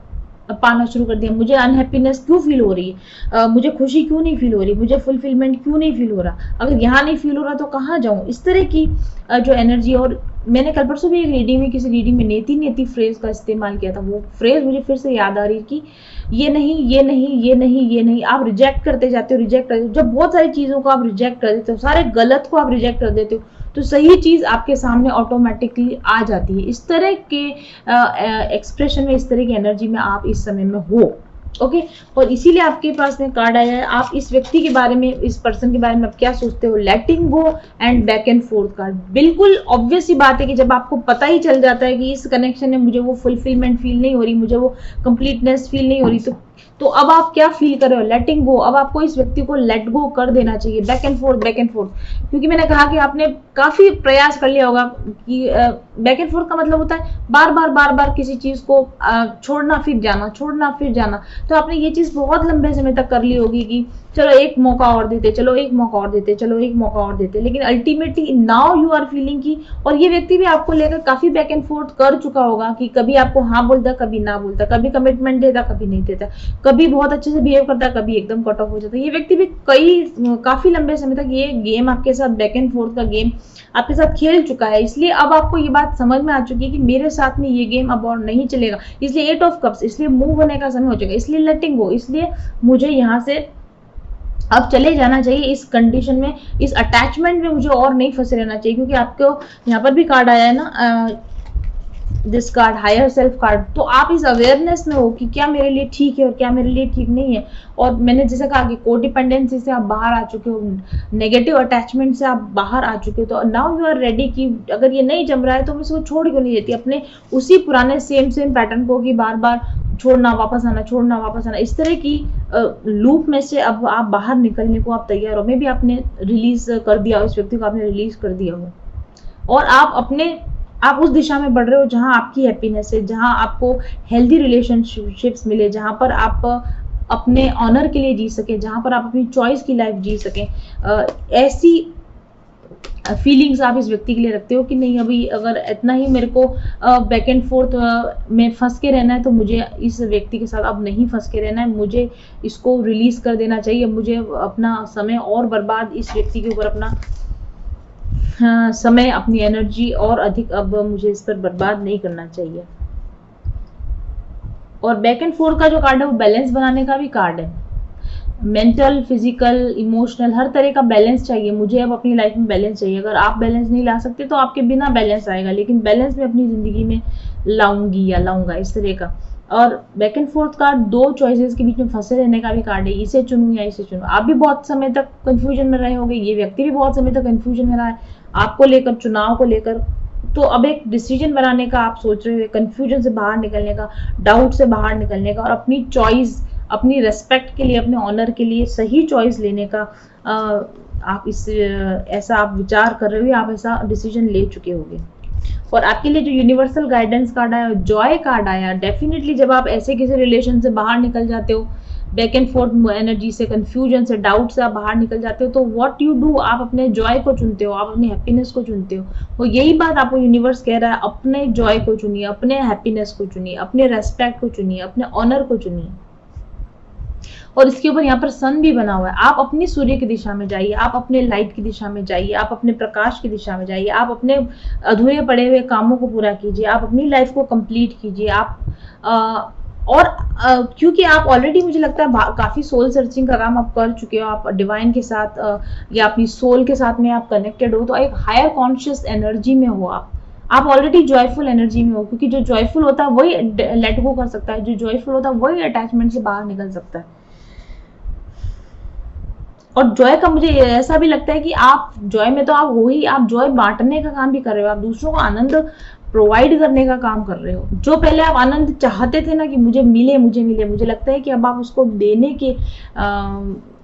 पाना शुरू कर दिया। मुझे अनहैप्पीनेस क्यों फील हो रही है, मुझे खुशी क्यों नहीं फील हो रही, मुझे फुलफिलमेंट क्यों नहीं फील हो रहा, अगर यहाँ नहीं फील हो रहा तो कहाँ जाऊँ, इस तरह की जो एनर्जी। और मैंने कल परसों भी एक रीडिंग में, किसी रीडिंग में नेति नेति फ्रेज का इस्तेमाल किया था, वो फ्रेज मुझे फिर से याद आ रही है कि ये नहीं ये नहीं ये नहीं ये नहीं, आप रिजेक्ट करते जाते हो, रिजेक्ट करते हो। जब बहुत सारी चीजों को आप रिजेक्ट कर देते हो, सारे गलत को आप रिजेक्ट कर देते हो, तो सही चीज आपके सामने ऑटोमेटिकली आ जाती है। इस तरह के एक्सप्रेशन में, इस तरह की एनर्जी में आप इस समय में हो। ओके, और इसीलिए आपके पास में कार्ड आया है। आप इस व्यक्ति के बारे में, इस पर्सन के बारे में आप क्या सोचते हो, letting go and back and forth card. बिल्कुल ऑब्वियस ही बात है कि जब आपको पता ही चल जाता है कि इस कनेक्शन में मुझे वो फुलफिलमेंट फील नहीं हो रही, मुझे वो कंप्लीटनेस फील नहीं हो रही, तो तो अब आप क्या फील कर रहे हो, लेटिंग गो। अब आपको इस व्यक्ति को लेट गो कर देना चाहिए, back and fourth back and fourth, क्योंकि मैंने कहा कि आपने काफी प्रयास कर लिया होगा कि बैक एंड फोर्थ का मतलब होता है बार बार किसी चीज को छोड़ना फिर जाना, छोड़ना फिर जाना। तो आपने ये चीज बहुत लंबे समय तक कर ली होगी कि चलो एक मौका और देते, चलो एक मौका और देते, चलो एक मौका और देते, लेकिन ultimately now you are feeling की, और ये व्यक्ति भी आपको लेकर काफी बैक एंड फोर्थ कर चुका होगा कि कभी आपको हाँ बोलता, कभी ना बोलता, कभी कमिटमेंट देता, कभी नहीं देता, कभी बहुत अच्छे से बिहेव करता, कभी एकदम कट ऑफ हो जाता। ये व्यक्ति भी काफी लंबे समय तक ये गेम आपके साथ, बैक एंड फोर्थ का गेम आपके साथ खेल चुका है। इसलिए अब आपको ये बात समझ में आ चुकी है कि मेरे साथ में ये गेम अब और नहीं चलेगा, इसलिए 8 ऑफ कप्स, इसलिए मूव होने का समय हो चुका है, इसलिए लेटिंग गो, इसलिए मुझे यहाँ से अब चले जाना चाहिए, इस कंडीशन में, इस अटैचमेंट में मुझे और नहीं फंसे रहना चाहिए। क्योंकि आपको यहाँ पर भी कार्ड आया है ना, this card, higher self card. तो आप इस अवेयरनेस में हो कि क्या मेरे लिए ठीक है और क्या मेरे लिए ठीक नहीं है। और मैंने जैसे कहा कि कोडिपेंडेंसी से आप बाहर आ चुके हो, नेगेटिव अटैचमेंट से आप बाहर आ चुके हो, तो नाउ यू आर रेडी कि अगर ये नहीं जम रहा है तो मैं इसको छोड़ क्यों नहीं देती, अपने उसी पुराने सेम पैटर्न को कि बार बार छोड़ना वापस आना, छोड़ना वापस आना, इस तरह की लूप में से अब आप बाहर निकलने को आप तैयार हो। मे भी आपने रिलीज कर दिया हो, इस व्यक्ति को आपने रिलीज कर दिया हो, और आप उस दिशा में बढ़ रहे हो जहां आपकी हैप्पीनेस है, जहां आपको हेल्दी रिलेशनशिप्स मिले, जहां पर आप अपने ऑनर के लिए जी सके, जहां पर आप अपनी चॉइस की लाइफ जी सके। ऐसी फीलिंग्स आप इस व्यक्ति के लिए रखते हो कि नहीं, अभी अगर इतना ही मेरे को बैक एंड फोर्थ में फंस के रहना है तो मुझे इस व्यक्ति के साथ अब नहीं फंस के रहना है, मुझे इसको रिलीज कर देना चाहिए, मुझे अपना समय और बर्बाद इस व्यक्ति के ऊपर अपना समय, अपनी एनर्जी और अधिक अब मुझे इस पर बर्बाद नहीं करना चाहिए। और बैक एंड फोर्थ का जो कार्ड है वो बैलेंस बनाने का भी कार्ड है। मेंटल, फिजिकल, इमोशनल, हर तरह का बैलेंस चाहिए मुझे, अब अपनी लाइफ में बैलेंस चाहिए। अगर आप बैलेंस नहीं ला सकते तो आपके बिना बैलेंस आएगा, लेकिन बैलेंस में अपनी जिंदगी में लाऊंगी या लाऊंगा, इस तरह का। और बैक एंड फोर्थ कार्ड दो चॉइसेस के बीच में फंसे रहने का भी कार्ड है, इसे चुनूं या इसे चुनूं। आप भी बहुत समय तक कंफ्यूजन में रहे होंगे, ये व्यक्ति भी बहुत समय तक कंफ्यूजन में रहा है आपको लेकर, चुनाव को लेकर। तो अब एक डिसीजन बनाने का आप सोच रहे हो, कंफ्यूजन से बाहर निकलने का, डाउट से बाहर निकलने का, और अपनी चॉइस, अपनी रेस्पेक्ट के लिए, अपने ऑनर के लिए सही चॉइस लेने का आप ऐसा आप विचार कर रहे हो, आप ऐसा डिसीजन ले चुके होंगे। और आपके लिए जो यूनिवर्सल गाइडेंस कार्ड आया, जॉय कार्ड आया, डेफिनेटली जब आप ऐसे किसी रिलेशन से बाहर निकल जाते हो, बैक एंड फोर्थ एनर्जी से, कंफ्यूजन से, डाउट से आप बाहर निकल जाते हो, तो व्हाट यू डू, आप अपने जॉय को चुनते हो, आप अपनी हैप्पीनेस को चुनते हो। वो यही बात आपको यूनिवर्स कह रहा है, अपने जॉय को चुनिए, अपने हैप्पीनेस को चुनिए, अपने रेस्पेक्ट को चुनिए, अपने ऑनर को चुनिए। और इसके ऊपर यहाँ पर सन भी बना हुआ है। आप अपनी सूर्य की दिशा में जाइए, आप अपने लाइट की दिशा में जाइए, आप अपने प्रकाश की दिशा में जाइए, आप अपने अधूरे पड़े हुए कामों को पूरा कीजिए, आप अपनी लाइफ को कंप्लीट कीजिए। क्योंकि आप ऑलरेडी, मुझे लगता है काफी सोल सर्चिंग का काम आप कर चुके हो, आप डिवाइन के साथ या अपनी सोल के साथ में आप कनेक्टेड हो, तो एक हायर कॉन्शियस एनर्जी में हो आप ऑलरेडी जॉयफुल एनर्जी में हो। क्योंकि जो जॉयफुल होता है वही लेट गो कर सकता है, जो जॉयफुल होता है वही अटैचमेंट से बाहर निकल सकता है। और जॉय का मुझे ऐसा भी लगता है कि आप जॉय में तो आप हो ही, आप जॉय बांटने का काम भी कर रहे हो, आप दूसरों को आनंद प्रोवाइड करने का काम कर रहे हो। जो पहले आप आनंद चाहते थे ना कि मुझे मिले, मुझे लगता है कि अब आप उसको देने के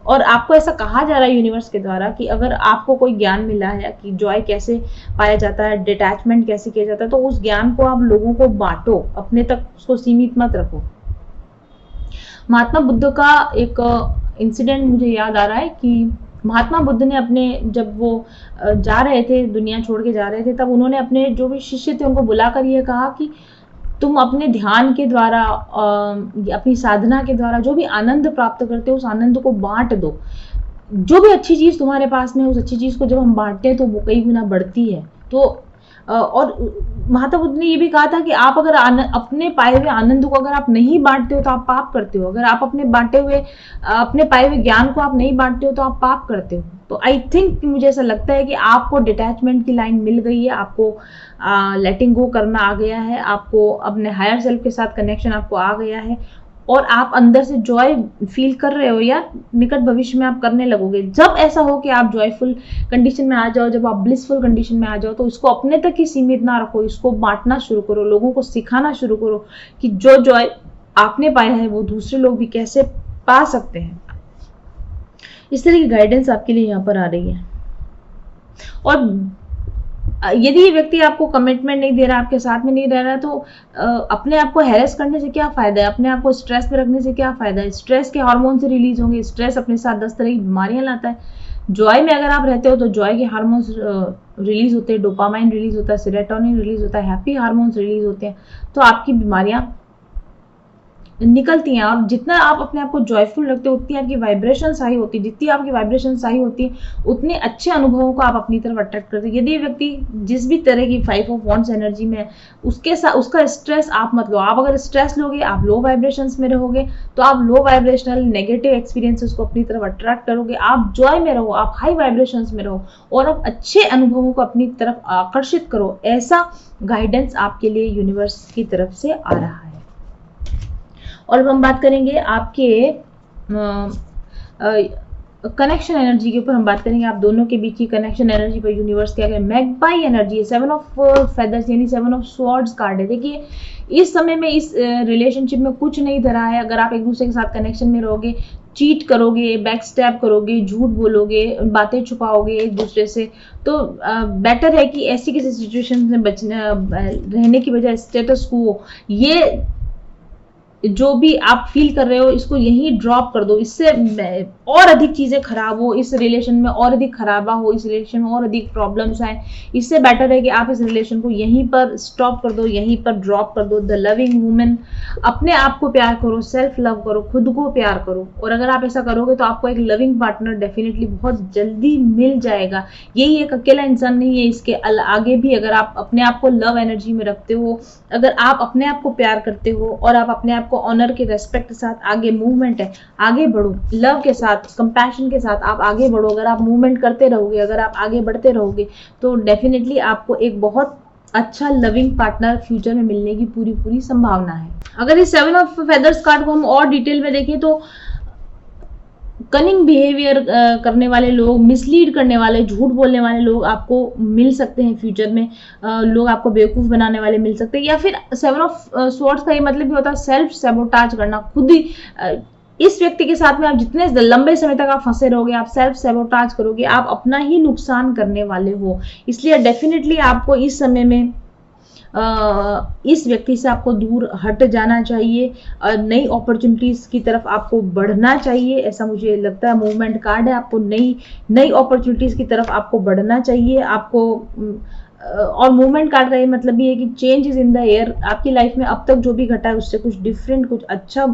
और आपको ऐसा कहा जा रहा है यूनिवर्स के द्वारा कि अगर आपको कोई ज्ञान मिला है कि जॉय कैसे पाया जाता है, डिटैचमेंट कैसे किया जाता है, तो उस ज्ञान को आप लोगों को बांटो, अपने तक उसको सीमित मत रखो। महात्मा बुद्ध का एक इंसिडेंट मुझे याद आ रहा है कि महात्मा बुद्ध ने अपने, जब वो जा रहे थे, दुनिया छोड़ के जा रहे थे, तब उन्होंने अपने जो भी शिष्य थे उनको बुलाकर ये कहा कि तुम अपने ध्यान के द्वारा, अपनी साधना के द्वारा जो भी आनंद प्राप्त करते हो, उस आनंद को बांट दो। जो भी अच्छी चीज तुम्हारे पास में, उस अच्छी चीज को जब हम बांटते हैं तो वो कई गुना बढ़ती है। तो और महात्मा बुद्ध ने ये भी कहा था कि आप अगर अपने पाए हुए आनंद को अगर आप नहीं बांटते हो तो आप पाप करते हो। अगर आप अपने पाए हुए ज्ञान को आप नहीं बांटते हो तो आप पाप करते हो। तो आई थिंक, मुझे ऐसा लगता है कि आपको डिटैचमेंट की लाइन मिल गई है, आपको लेटिंग गो करना आ गया है, आपको अपने हायर सेल्फ के साथ कनेक्शन आपको आ गया है, और आप अंदर से जॉय फील कर रहे हो, या निकट भविष्य में आप करने लगोगे। जब ऐसा हो कि आप जॉयफुल कंडीशन में आ जाओ, जब आप ब्लिसफुल कंडीशन में आ जाओ, तो इसको अपने तक ही सीमित ना रखो, इसको बांटना शुरू करो, लोगों को सिखाना शुरू करो कि जो जॉय आपने पाया है वो दूसरे लोग भी कैसे पा सकते हैं, इस तरह की गाइडेंस आपके लिए यहाँ पर आ रही है। और यदि ये व्यक्ति आपको कमिटमेंट नहीं दे रहा, आपके साथ में नहीं रह रहा है, तो अपने आप को हैरेस करने से क्या फायदा है, अपने आप को स्ट्रेस पे रखने से क्या फायदा है। स्ट्रेस के हार्मोन से रिलीज होंगे, स्ट्रेस अपने साथ 10 तरह की बीमारियां लाता है। जॉय में अगर आप रहते हो तो जॉय के हार्मोन्स रिलीज होते हैं, डोपामाइन रिलीज होता है, सेरोटोनिन रिलीज होता है, हैप्पी हार्मोन्स रिलीज होते हैं, तो आपकी बीमारियां निकलती हैं। और जितना आप अपने आप को जॉयफुल रखते हो उतनी आपकी वाइब्रेशन हाई होती है, जितनी आपकी वाइब्रेशन हाई होती है उतने अच्छे अनुभवों को आप अपनी तरफ अट्रैक्ट करते हैं। यदि व्यक्ति जिस भी तरह की 5 ऑफ वांड्स एनर्जी में है, उसके साथ उसका स्ट्रेस आप मत लो। आप अगर स्ट्रेस लोगे, आप लो वाइब्रेशंस में रहोगे, तो आप लो वाइब्रेशनल नेगेटिव एक्सपीरियंसेस को अपनी तरफ अट्रैक्ट करोगे। आप जॉय में रहो, आप हाई वाइब्रेशंस में रहो और आप अच्छे अनुभवों को अपनी तरफ आकर्षित करो। ऐसा गाइडेंस आपके लिए यूनिवर्स की तरफ से आ रहा है। और अब हम बात करेंगे आपके कनेक्शन एनर्जी के ऊपर। हम बात करेंगे आप दोनों के बीच की कनेक्शन एनर्जी पर यूनिवर्स क्या करें। मैगपाई एनर्जी है, 7 ऑफ फेदर्स यानी 7 ऑफ स्वॉर्ड्स कार्ड है। देखिए इस समय में इस रिलेशनशिप में कुछ नहीं धरा है। अगर आप एक दूसरे के साथ कनेक्शन में रहोगे, चीट करोगे, बैक स्टैप करोगे, झूठ बोलोगे, बातें छुपाओगे एक दूसरे से, तो बेटर है कि ऐसी किसी सिचुएशन में रहने की बजाय स्टेटस को, ये जो भी आप फील कर रहे हो इसको यहीं ड्रॉप कर दो। इससे और अधिक चीजें खराब हो, इस रिलेशन में और अधिक खराबा हो, इस रिलेशन में और अधिक प्रॉब्लम्स आए। इससे बेटर है कि आप इस रिलेशन को यहीं पर स्टॉप कर दो, यहीं पर ड्रॉप कर दो। द लविंग वुमेन, अपने आप को प्यार करो, सेल्फ लव करो, खुद को प्यार करो। और अगर आप ऐसा करोगे तो आपको एक लविंग पार्टनर डेफिनेटली बहुत जल्दी मिल जाएगा। यही एक अकेला इंसान नहीं है, इसके आगे भी अगर आप अपने आप को लव एनर्जी में रखते हो, अगर आप अपने आप को प्यार करते हो और आप अपने आप को ऑनर के रेस्पेक्ट के साथ आगे मूवमेंट है, आगे बढ़ो, लव के साथ, कंपैशन के साथ आप आगे बढ़ो। अगर आप मूवमेंट करते रहोगे, अगर आप आगे बढ़ते रहोगे, तो डेफिनेटली आपको एक बहुत अच्छा लविंग पार्टनर फ्यूचर में मिलने की पूरी संभावना है। अगर इस 7 ऑफ फेदर्स कार्ड को हम और डिटेल में देखें तो कनिंग बिहेवियर करने वाले लोग, मिसलीड करने वाले, झूठ बोलने वाले लोग आपको मिल सकते हैं फ्यूचर में। लोग आपको बेवकूफ बनाने वाले मिल सकते हैं। या फिर 7 ऑफ स्वॉर्ड्स का ये मतलब भी होता है सेल्फ सैबोटाज करना। खुद ही इस व्यक्ति के साथ में आप जितने लंबे समय तक आप फंसे रहोगे, आप सेल्फ सैबोटाज करोगे, आप अपना ही नुकसान करने वाले हो। इसलिए डेफिनेटली आपको इस समय में इस व्यक्ति से आपको दूर हट जाना चाहिए, नई अपॉर्चुनिटीज की तरफ आपको बढ़ना चाहिए, ऐसा मुझे लगता है। मूवमेंट कार्ड है, आपको नई अपॉर्चुनिटीज की तरफ आपको बढ़ना चाहिए। आपको और मूवमेंट कार्ड का ये मतलब भी है कि change is in the air. आपकी लाइफ में अब तक जो भी घटा है उससे कुछ डिफरेंट, कुछ अच्छा,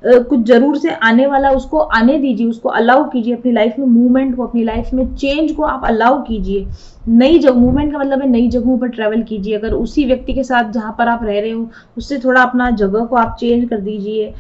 कुछ जरूर से आने वाला, उसको आने दीजिए, उसको अलाउ कीजिए। अपनी लाइफ में मूवमेंट को, अपनी लाइफ में चेंज को आप अलाउ कीजिए। नई जगह, मूवमेंट का मतलब है नई जगहों पर ट्रैवल कीजिए। अगर उसी व्यक्ति के साथ जहां पर आप रह रहे हो उससे थोड़ा अपना जगह को आप चेंज कर दीजिए।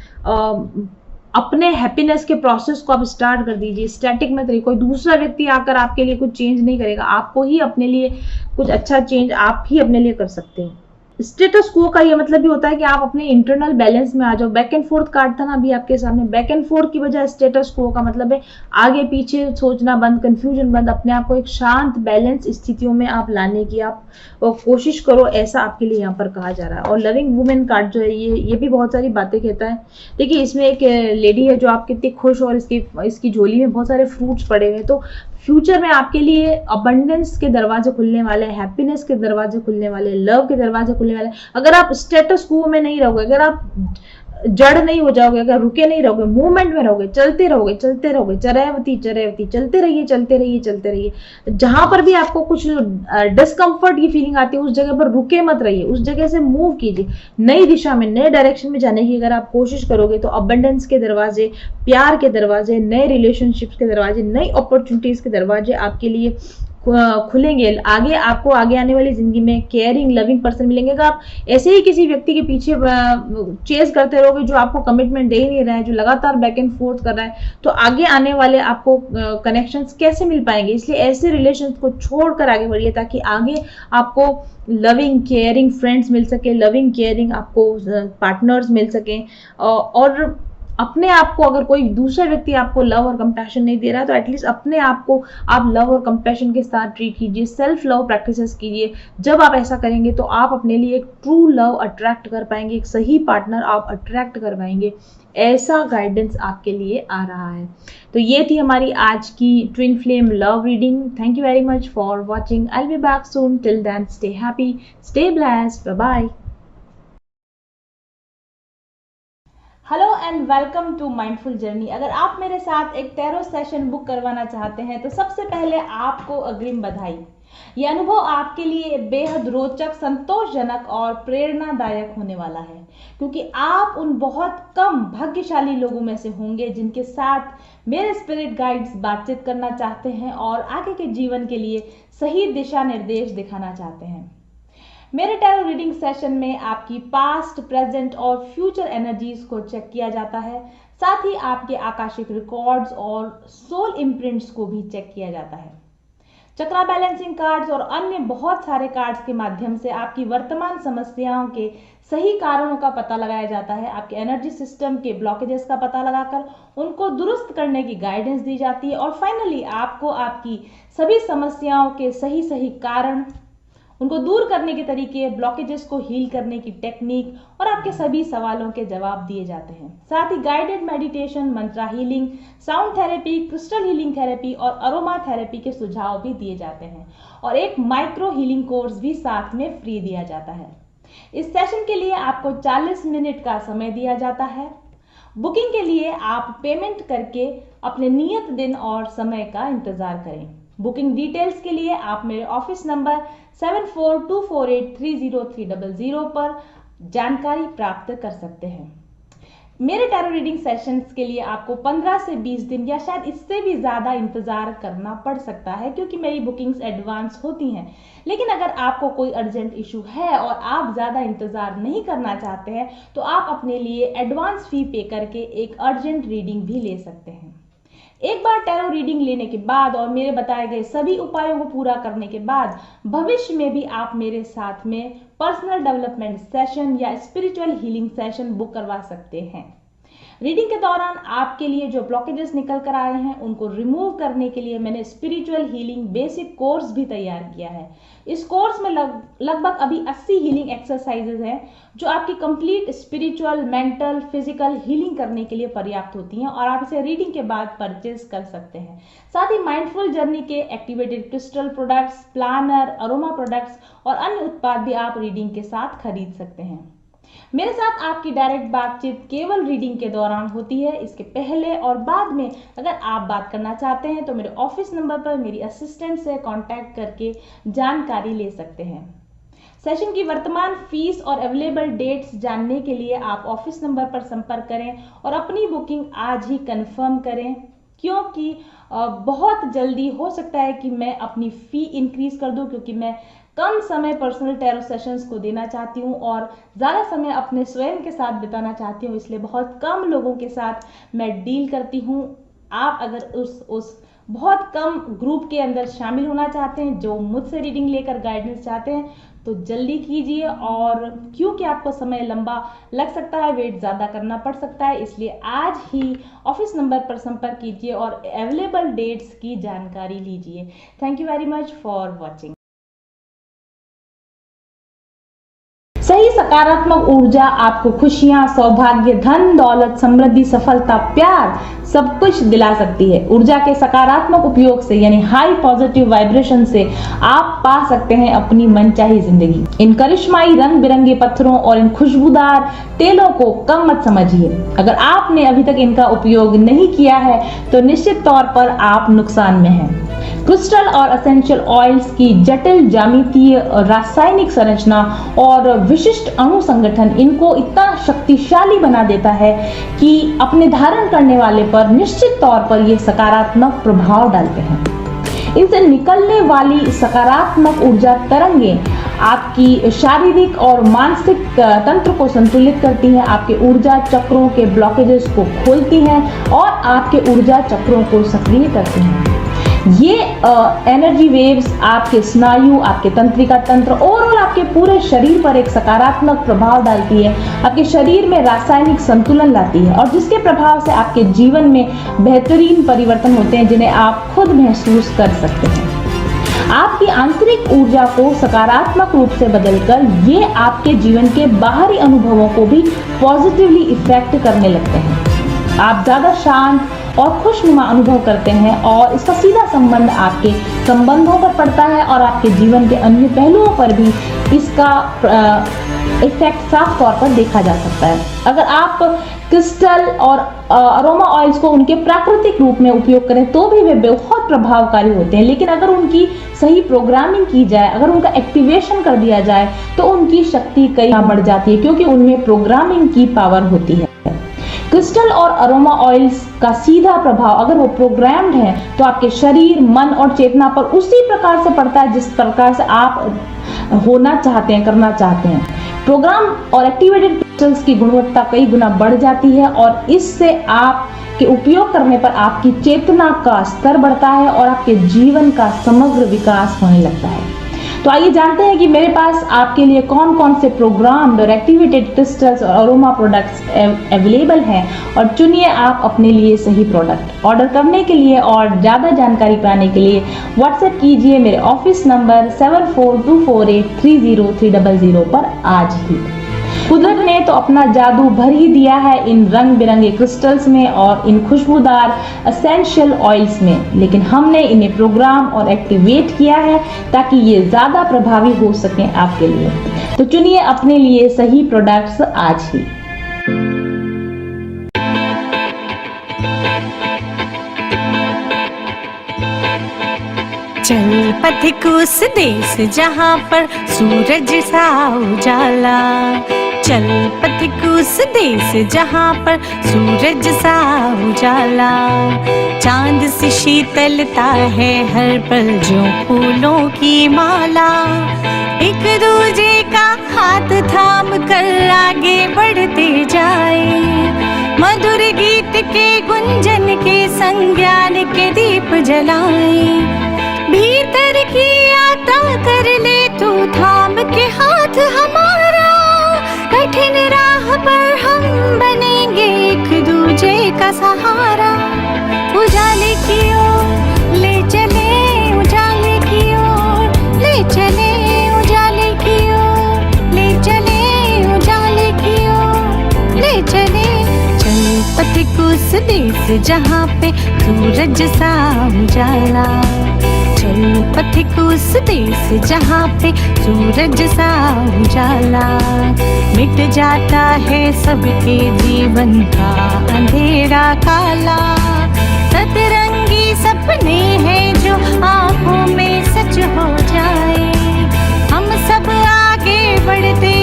अपने हैप्पीनेस के प्रोसेस को आप स्टार्ट कर दीजिए। स्टैटिक मत रहिए। कोई दूसरा व्यक्ति आकर आपके लिए कुछ चेंज नहीं करेगा, आपको ही अपने लिए कुछ अच्छा चेंज आप ही अपने लिए कर सकते हैं। स्टेटस को का ये मतलब भी होता है कि आप अपने इंटरनल बैलेंस में आ जाओ। बैक एंड फोर्थ कार्ड था ना अभी आपके सामने, बैक एंड फोर्थ की बजाय स्टेटस को का मतलब है आगे पीछे सोचना बंद, कंफ्यूजन बंद, अपने आप को एक शांत बैलेंस स्थितियों में आप लाने की आप कोशिश करो, ऐसा आपके लिए यहाँ पर कहा जा रहा है। और लविंग वुमेन कार्ड जो है ये भी बहुत सारी बातें कहता है। देखिए इसमें एक लेडी है जो आप कितनी खुश और इसकी झोली में बहुत सारे फ्रूट्स पड़े हुए हैं। तो फ्यूचर में आपके लिए अबंडेंस के दरवाजे खुलने वाले, हैप्पीनेस के दरवाजे खुलने वाले, लव के दरवाजे खुलने वाले। अगर आप स्टेटस क्वो में नहीं रहोगे, अगर आप जड़ नहीं हो जाओगे, अगर रुके नहीं रहोगे, मूवमेंट में रहोगे, चलते रहोगे, चरैवती चलते रहिए। जहां पर भी आपको कुछ डिस्कम्फर्ट की फीलिंग आती है उस जगह पर रुके मत रहिए, उस जगह से मूव कीजिए। नई दिशा में, नए डायरेक्शन में जाने की अगर आप कोशिश करोगे तो अबंडेंस के दरवाजे, प्यार के दरवाजे, नए रिलेशनशिप्स के दरवाजे, नई अपॉर्चुनिटीज के दरवाजे आपके लिए खुलेंगे। आपको आगे आने वाली जिंदगी में केयरिंग, लविंग पर्सन मिलेंगे। अगर आप ऐसे ही किसी व्यक्ति के पीछे चेस करते रहोगे जो आपको कमिटमेंट दे ही नहीं रहा है, जो लगातार बैक एंड फोर्थ कर रहा है, तो आगे आने वाले आपको कनेक्शंस कैसे मिल पाएंगे। इसलिए ऐसे रिलेशंस को छोड़कर आगे बढ़िए ताकि आगे आपको लविंग केयरिंग फ्रेंड्स मिल सके, लविंग केयरिंग आपको पार्टनर्स मिल सकें। और अपने आप को, अगर कोई दूसरा व्यक्ति आपको लव और कंपैशन नहीं दे रहा है तो एटलीस्ट अपने आप को आप लव और कंपैशन के साथ ट्रीट कीजिए, सेल्फ लव प्रैक्टिसेस कीजिए। जब आप ऐसा करेंगे तो आप अपने लिए एक ट्रू लव अट्रैक्ट कर पाएंगे, एक सही पार्टनर आप अट्रैक्ट कर पाएंगे। ऐसा गाइडेंस आपके लिए आ रहा है। तो ये थी हमारी आज की twin flame love reading. Thank you very much for watching. I will be back soon. Till then stay happy, stay blessed, bye bye. Hello and welcome to mindful journey. अगर आप मेरे साथ एक टैरो सेशन बुक करवाना चाहते हैं तो सबसे पहले आपको अग्रिम बधाई। यह अनुभव आपके लिए बेहद रोचक, संतोषजनक और प्रेरणादायक होने वाला है, क्योंकि आप उन बहुत कम भाग्यशाली लोगों में से होंगे जिनके साथ मेरे स्पिरिट गाइड्स बातचीत करना चाहते हैं और आगे के जीवन के लिए सही दिशा निर्देश दिखाना चाहते हैं। मेरे टैरो रीडिंग सेशन में आपकी पास्ट, प्रेजेंट और फ्यूचर एनर्जीज को चेक किया जाता है। साथ ही आपके आकाशिक रिकॉर्ड्स और सोल इम्प्रिंट्स को भी चेक किया जाता है। चक्रा बैलेंसिंग कार्ड्स और अन्य बहुत सारे कार्ड्स के माध्यम से आपकी वर्तमान समस्याओं के सही कारणों का पता लगाया जाता है। आपके एनर्जी सिस्टम के ब्लॉकेजेस का पता लगाकर उनको दुरुस्त करने की गाइडेंस दी जाती है और फाइनली आपको आपकी सभी समस्याओं के सही कारण, उनको दूर करने के तरीके, ब्लॉकेजेस को हील करने की टेक्निक और आपके सभी सवालों के जवाब दिए जाते हैं। साथ ही guided meditation, mantra healing, sound therapy, crystal healing therapy और अरोमा थेरेपी के सुझाव भी दिए जाते हैं और एक माइक्रो हीलिंग कोर्स भी साथ में फ्री दिया जाता है। इस सेशन के लिए आपको 40 मिनट का समय दिया जाता है। बुकिंग के लिए आप पेमेंट करके अपने नियत दिन और समय का इंतजार करें। बुकिंग डिटेल्स के लिए आप मेरे ऑफिस नंबर 7424830300 पर जानकारी प्राप्त कर सकते हैं। मेरे टैरो रीडिंग सेशंस के लिए आपको 15 से 20 दिन या शायद इससे भी ज़्यादा इंतज़ार करना पड़ सकता है, क्योंकि मेरी बुकिंग्स एडवांस होती हैं। लेकिन अगर आपको कोई अर्जेंट इशू है और आप ज़्यादा इंतज़ार नहीं करना चाहते हैं तो आप अपने लिए एडवांस फी पे करके एक अर्जेंट रीडिंग भी ले सकते हैं। एक बार टैरो रीडिंग लेने के बाद और मेरे बताए गए सभी उपायों को पूरा करने के बाद भविष्य में भी आप मेरे साथ में पर्सनल डेवलपमेंट सेशन या स्पिरिचुअल हीलिंग सेशन बुक करवा सकते हैं। रीडिंग के दौरान आपके लिए जो ब्लॉकेजेस निकल कर आए हैं उनको रिमूव करने के लिए मैंने स्पिरिचुअल हीलिंग बेसिक कोर्स भी तैयार किया है। इस कोर्स में लगभग अभी 80 हीलिंग एक्सरसाइजेज हैं जो आपकी complete spiritual, mental, physical healing करने के लिए पर्याप्त होती हैं और आप इसे रीडिंग के बाद परचेज कर सकते हैं। साथ ही माइंडफुल जर्नी के activated crystal products, planner, aroma products और अन्य उत्पाद भी आप रीडिंग के साथ खरीद सकते हैं। मेरे साथ आपकी डायरेक्ट बातचीत केवल रीडिंग के दौरान होती है। इसके पहले और बाद में अगर आप बात करना चाहते हैं तो मेरे ऑफिस नंबर पर मेरी असिस्टेंट से कांटेक्ट करके जानकारी ले सकते हैं। सेशन की वर्तमान फीस और अवेलेबल डेट्स जानने के लिए आप ऑफिस नंबर पर संपर्क करें और अपनी बुकिंग आज ही कंफर्म करें, क्योंकि बहुत जल्दी हो सकता है कि मैं अपनी फ़ी इंक्रीज कर दूं, क्योंकि मैं कम समय पर्सनल टैरो सेशंस को देना चाहती हूं और ज़्यादा समय अपने स्वयं के साथ बिताना चाहती हूं, इसलिए बहुत कम लोगों के साथ मैं डील करती हूं। आप अगर उस बहुत कम ग्रुप के अंदर शामिल होना चाहते हैं जो मुझसे रीडिंग लेकर गाइडेंस चाहते हैं तो जल्दी कीजिए, और क्योंकि आपको समय लंबा लग सकता है, वेट ज़्यादा करना पड़ सकता है, इसलिए आज ही ऑफिस नंबर पर संपर्क कीजिए और अवेलेबल डेट्स की जानकारी लीजिए। Thank you very much for watching. सही सकारात्मक ऊर्जा आपको खुशियां, सौभाग्य, धन, दौलत, समृद्धि, सफलता, प्यार सब कुछ दिला सकती है। ऊर्जा के सकारात्मक उपयोग से यानी हाई पॉजिटिव वाइब्रेशन से आप पा सकते हैं अपनी मनचाही जिंदगी। इन करिश्माई रंग बिरंगे पत्थरों और इन खुशबूदार तेलों को कम मत समझिए। अगर आपने अभी तक इनका उपयोग नहीं किया है तो निश्चित तौर पर आप नुकसान में हैं। क्रिस्टल और एसेंशियल ऑयल्स की जटिल ज्यामितीय, रासायनिक संरचना और विशिष्ट अणु संगठन इनको इतना शक्तिशाली बना देता है कि अपने धारण करने वाले पर निश्चित तौर पर ये सकारात्मक प्रभाव डालते हैं। इनसे निकलने वाली सकारात्मक ऊर्जा तरंगें आपकी शारीरिक और मानसिक तंत्र को संतुलित करती हैं, आपके ऊर्जा चक्रों के ब्लॉकेजेस को खोलती हैं और आपके ऊर्जा चक्रों को सक्रिय करती हैं। ये एनर्जी वेव्स आपके स्नायु, आपके तंत्रिका तंत्र, ओवरऑल आपके पूरे शरीर पर एक सकारात्मक प्रभाव डालती है, आपके शरीर में रासायनिक संतुलन लाती है और जिसके प्रभाव से आपके जीवन में बेहतरीन परिवर्तन होते हैं जिन्हें आप खुद महसूस कर सकते हैं। आपकी आंतरिक ऊर्जा को सकारात्मक रूप से बदलकर ये आपके जीवन के बाहरी अनुभवों को भी पॉजिटिवली इफेक्ट करने लगते हैं। आप ज्यादा शांत और खुशनुमा अनुभव करते हैं और इसका सीधा संबंध आपके संबंधों पर पड़ता है और आपके जीवन के अन्य पहलुओं पर भी इसका इफेक्ट साफ तौर पर देखा जा सकता है। अगर आप क्रिस्टल और अरोमा ऑयल्स को उनके प्राकृतिक रूप में उपयोग करें तो भी वे बहुत प्रभावकारी होते हैं, लेकिन अगर उनकी सही प्रोग्रामिंग की जाए, अगर उनका एक्टिवेशन कर दिया जाए तो उनकी शक्ति कई गुना बढ़ जाती है क्योंकि उनमें प्रोग्रामिंग की पावर होती है। क्रिस्टल और अरोमा ऑयल्स का सीधा प्रभाव अगर वो प्रोग्राम्ड है तो आपके शरीर, मन और चेतना पर उसी प्रकार से पड़ता है जिस प्रकार से आप होना चाहते हैं, करना चाहते हैं। प्रोग्राम और एक्टिवेटेड क्रिस्टल्स की गुणवत्ता कई गुना बढ़ जाती है और इससे आप के उपयोग करने पर आपकी चेतना का स्तर बढ़ता है और आपके जीवन का समग्र विकास होने लगता है। तो आइए जानते हैं कि मेरे पास आपके लिए कौन कौन से प्रोग्राम्ड और एक्टिवेटेड क्रिस्टल्स और अरोमा प्रोडक्ट्स अवेलेबल हैं और चुनिए आप अपने लिए सही प्रोडक्ट। ऑर्डर करने के लिए और ज़्यादा जानकारी पाने के लिए व्हाट्सएप कीजिए मेरे ऑफिस नंबर 7424830300 पर आज ही। कुदरत ने तो अपना जादू भर ही दिया है इन रंग बिरंगे क्रिस्टल्स में और इन खुशबूदार एसेंशियल ऑयल्स में, लेकिन हमने इन्हें प्रोग्राम और एक्टिवेट किया है ताकि ये ज़्यादा प्रभावी हो सकें आपके लिए। तो चुनिए अपने लिए सही प्रोडक्ट्स आज ही। चल पथिक उस देश जहाँ पर सूरज सा उजाला, चल पथिक उस देश जहाँ पर सूरज सा उजाला, चांद से शीतलता है हर पल जो फूलों की माला, एक दूजे का हाथ थाम कर आगे बढ़ते जाए, मधुर गीत के गुंजन के संग ज्ञान के दीप जलाए, भीतर की यात्रा कर ले तू थाम के हाथ हमारा, कठिन राह पर हम बनेंगे एक दूजे का सहारा, उजाले की ओर ले चले, उजाले की ओर ले चले, उजाले की ओर ले चले, उजाले की ओर ले चले, चल पथिक उस देश जहाँ पे सूरज सा उजाला, चल पथिक उस देश जहाँ पे सूरज सा उजाला, मिट जाता है सबके जीवन का अंधेरा काला, सतरंगी सपने हैं जो आँखों में सच हो जाए, हम सब आगे बढ़ते